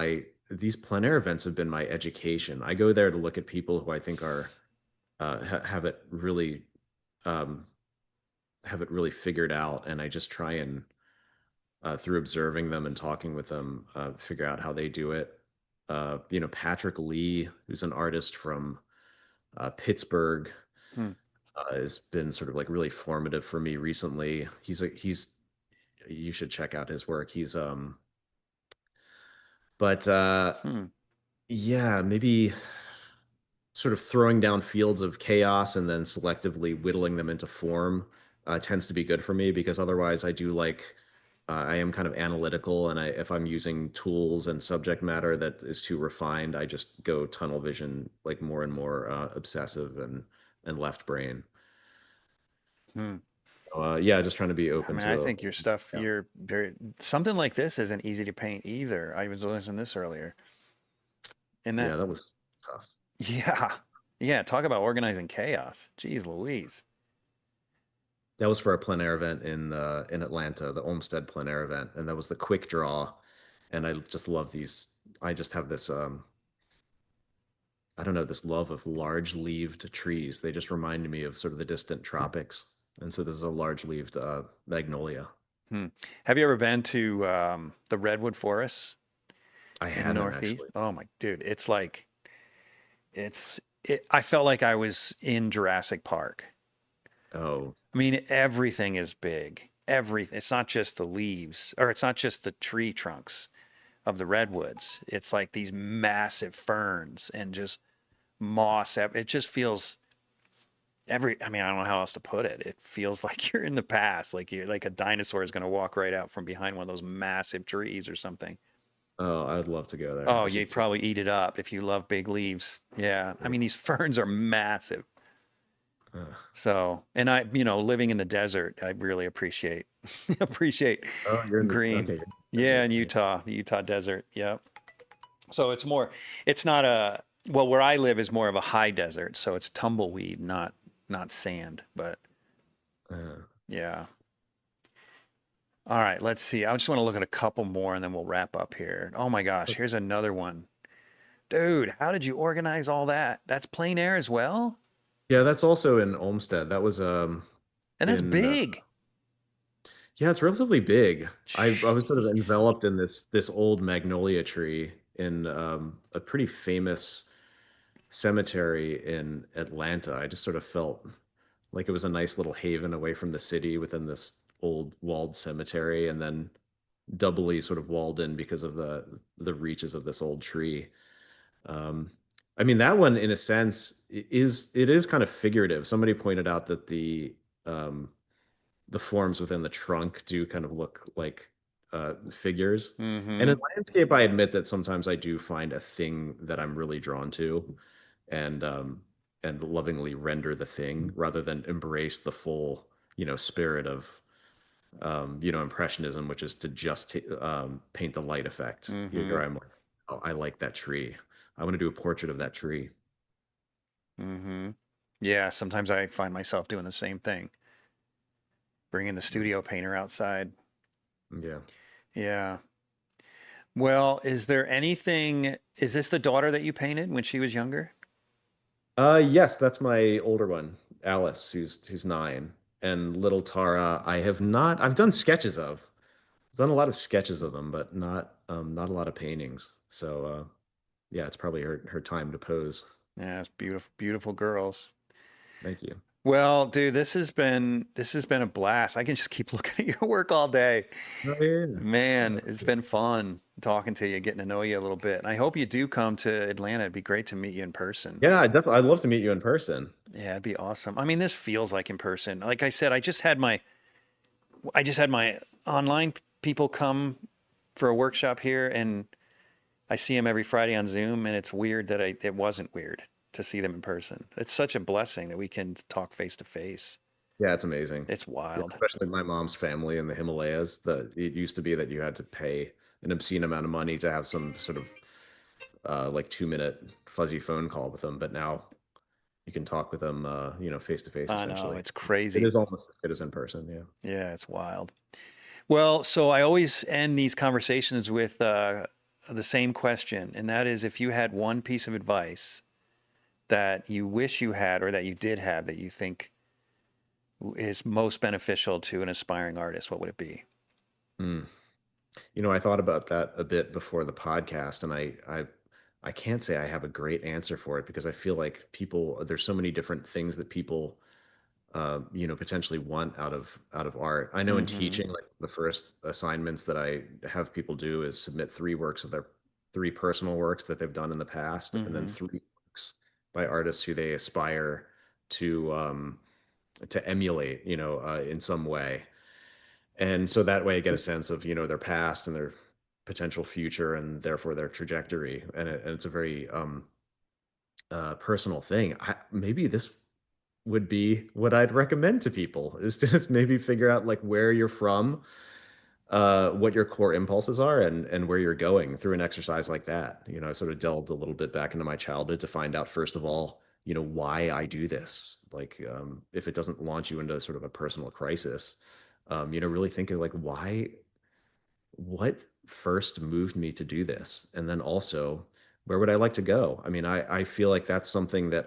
these plein air events have been my education. I go there to look at people who I think are have it really um, figured out, and I just try and through observing them and talking with them, figure out how they do it. You know, Patrick Lee, who's an artist from Pittsburgh, hmm, has been sort of like really formative for me recently. He's you should check out his work. But hmm, yeah, maybe sort of throwing down fields of chaos and then selectively whittling them into form tends to be good for me, because otherwise I am kind of analytical, and if I'm using tools and subject matter that is too refined, I just go tunnel vision, like more and more obsessive and left brain. hmm. Yeah, just trying to be I open mean, I to a think your stuff, yeah. you're very, something like this isn't easy to paint either. I was listening to this earlier. And Yeah, that was tough. yeah, yeah, talk about organizing chaos. Jeez Louise. That was for a plein air event in Atlanta, the Olmsted plein air event, and that was the quick draw. And I just love these. I just have this I don't know, this love of large leaved trees. They just remind me of sort of the distant tropics. And so this is a large leaved magnolia. Hmm. Have you ever been to the redwood forests I in the hadn't Northeast? actually. Oh my dude, I felt like I was in Jurassic Park. Oh, I mean, everything is big. It's not just the leaves, or it's not just the tree trunks of the redwoods. It's like these massive ferns and just moss. It just feels I mean, I don't know how else to put it. It feels like you're in the past, like a dinosaur is going to walk right out from behind one of those massive trees or something. oh, I'd love to go there. Oh, I you'd should. probably eat it up if you love big leaves. Yeah. I mean, these ferns are massive. Uh, So, and living in the desert, I really appreciate appreciate oh, you're in the green. okay. You're in the Yeah, desert. in Yeah. Utah, the Utah desert. Yep. So it's not well, where I live is more of a high desert, so it's tumbleweed, not sand, but Uh, yeah. All right, let's see. I just want to look at a couple more and then we'll wrap up here. Oh my gosh, here's another one. Dude, how did you organize all that? That's plein air as well? yeah, that's also in Olmsted. That was And that's in big. yeah, it's relatively big. I was sort of Jeez. enveloped in this old magnolia tree in a pretty famous cemetery in Atlanta. I just sort of felt like it was a nice little haven away from the city within this old walled cemetery, and then doubly sort of walled in because of the reaches of this old tree. Um, I mean, that one, in a sense, it is kind of figurative. Somebody pointed out that um, the forms within the trunk do kind of look like figures. And in Mm-hmm. landscape, I admit that sometimes I do find a thing that I'm really drawn to, and lovingly render the thing rather than embrace the full, spirit of impressionism, which is to just paint the light effect. Mm-hmm. Here I'm like, oh, I like that tree. I want to do a portrait of that tree. Mm-hmm. Yeah, sometimes I find myself doing the same thing, bringing the studio painter outside. Yeah. Yeah. Well, is this the daughter that you painted when she was younger? Yes, that's my older one, Alice, who's 9, and little Tara. I have not. I've done sketches of. I've done a lot of sketches of them, but not a lot of paintings. So yeah, it's probably her time to pose. Yeah, it's beautiful, beautiful girls. Thank you. Well, dude, this has been a blast. I can just keep looking at your work all day. Oh, yeah. Man, it's been fun talking to you, getting to know you a little bit. And I hope you do come to Atlanta. It'd be great to meet you in person. Yeah, I'd love to meet you in person. Yeah, it'd be awesome. I mean, this feels like in person. Like I said, I just had my online people come for a workshop here, and I see them every Friday on Zoom, and it's weird that it wasn't weird to see them in person. It's such a blessing that we can talk face to face. Yeah, it's amazing. It's Yeah, wild. especially my mom's family in the Himalayas. It used to be that you had to pay an obscene amount of money to have some sort of like 2-minute fuzzy phone call with them, but now you can talk with them, face to face I know, essentially. it's It crazy. is almost as good as in person. Yeah. Yeah, it's wild. Well, so I always end these conversations with the same question, and that is if you had one piece of advice that you wish you had or that you did have that you think is most beneficial to an aspiring artist, what would it be? Mm. I thought about that a bit before the podcast, and I can't say I have a great answer for it because I feel like there's so many different things that people potentially want out of art. I know in Mm-hmm. teaching, like the first assignments that I have people do is submit three personal works that they've done in the past, and then Mm-hmm. three works by artists who they aspire to emulate, in some way. And so that way I get a sense of, their past and their potential future and therefore their trajectory. And it's a very personal thing. Maybe this would be what I'd recommend to people is to just maybe figure out like where you're from, what your core impulses are and where you're going through an exercise like that. I sort of delved a little bit back into my childhood to find out, first of all, why I do this. Like, if it doesn't launch you into sort of a personal crisis, really think of like what first moved me to do this? And then also, where would I like to go? I mean, I feel like that's something that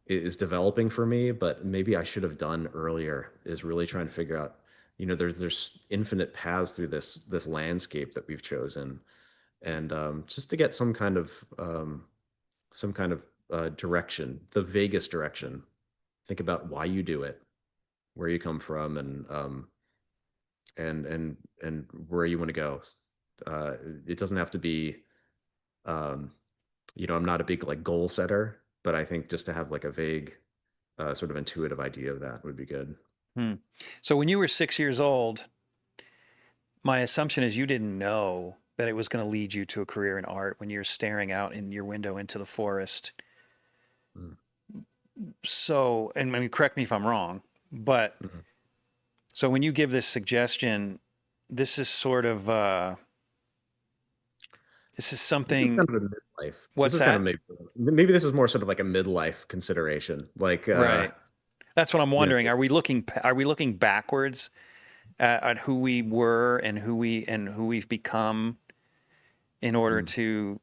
is developing for me, but maybe I should have done earlier, is really trying to figure out, there's infinite paths through this landscape that we've chosen. And just to get some kind of direction, the vaguest direction. Think about why you do it, where you come from, and where you want to go. Uh, it doesn't have to be, um, I'm not a big like goal setter, but I think just to have like a vague, sort of intuitive idea of that would be good. Hmm. So when you were 6 years old, my assumption is you didn't know that it was going to lead you to a career in art when you're staring out in your window into the forest. Mm. So, and I mean, correct me if I'm wrong, but Mhm. so when you give this suggestion, this is sort of this is This is something. kind of a midlife. This What's is kind of that? maybe this is more sort of like a midlife consideration. Like, Right. That's what I'm you know, wondering. Are we looking backwards at who we were and who we've become in order mm. to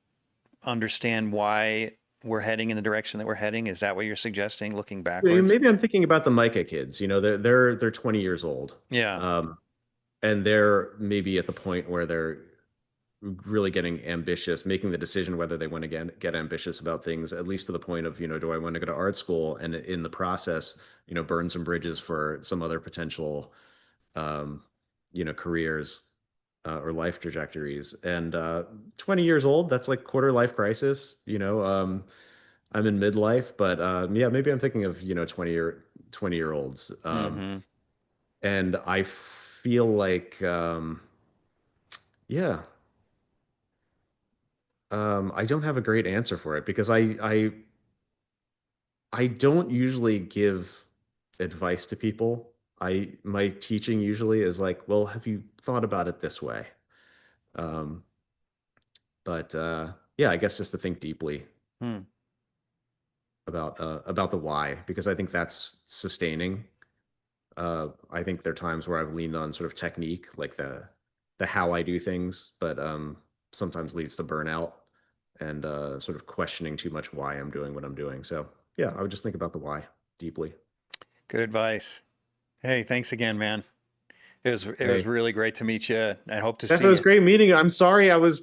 understand why we're heading in the direction that we're heading? Is that what you're suggesting, looking backwards? Maybe I'm thinking about the Micah kids. They're 20 years old, Yeah. um, and they're maybe at the point where they're really getting ambitious, making the decision whether they want to get ambitious about things, at least to the point of, do I want to go to art school? And in the process, burn some bridges for some other potential, um, careers, or life trajectories. And 20 years old, that's like quarter life crisis. I'm in midlife, but yeah, maybe I'm thinking of, 20-year olds. Mm-hmm. And I feel like, yeah, I don't have a great answer for it because I don't usually give advice to people. My teaching usually is like, well, have you thought about it this way? Um, but yeah, I guess just to think deeply Hmm. about the why, because I think that's sustaining. I think there are times where I've leaned on sort of technique, like the how I do things, but sometimes leads to burnout and sort of questioning too much why I'm doing what I'm doing. So yeah, I would just think about the why deeply. Good advice. Hey, thanks again, man. It was really great to meet you. I hope to Jeff, see it was you. great meeting you. I'm sorry I was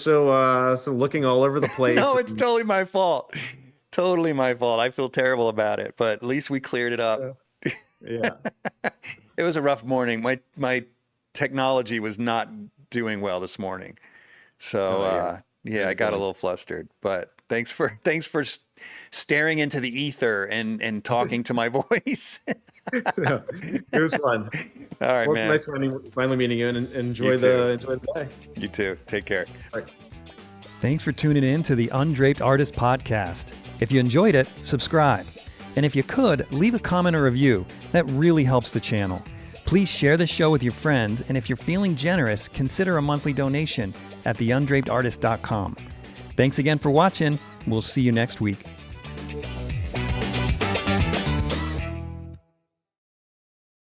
so looking all over the place. No, it's totally my fault. Totally my fault. I feel terrible about it, but at least we cleared it up. Yeah. It was a rough morning. My technology was not doing well this morning. So yeah, I got a little flustered, but thanks for staring into the ether and talking to my voice. No, it was fun. All right, Well, man. nice finally meeting you, and enjoy You the too. day. You too. Take care. All right. Thanks for tuning in to the Undraped Artist Podcast. If you enjoyed it, subscribe. And if you could, leave a comment or review. That really helps the channel. Please share the show with your friends, and if you're feeling generous, consider a monthly donation at theundrapedartist.com. Thanks again for watching. We'll see you next week.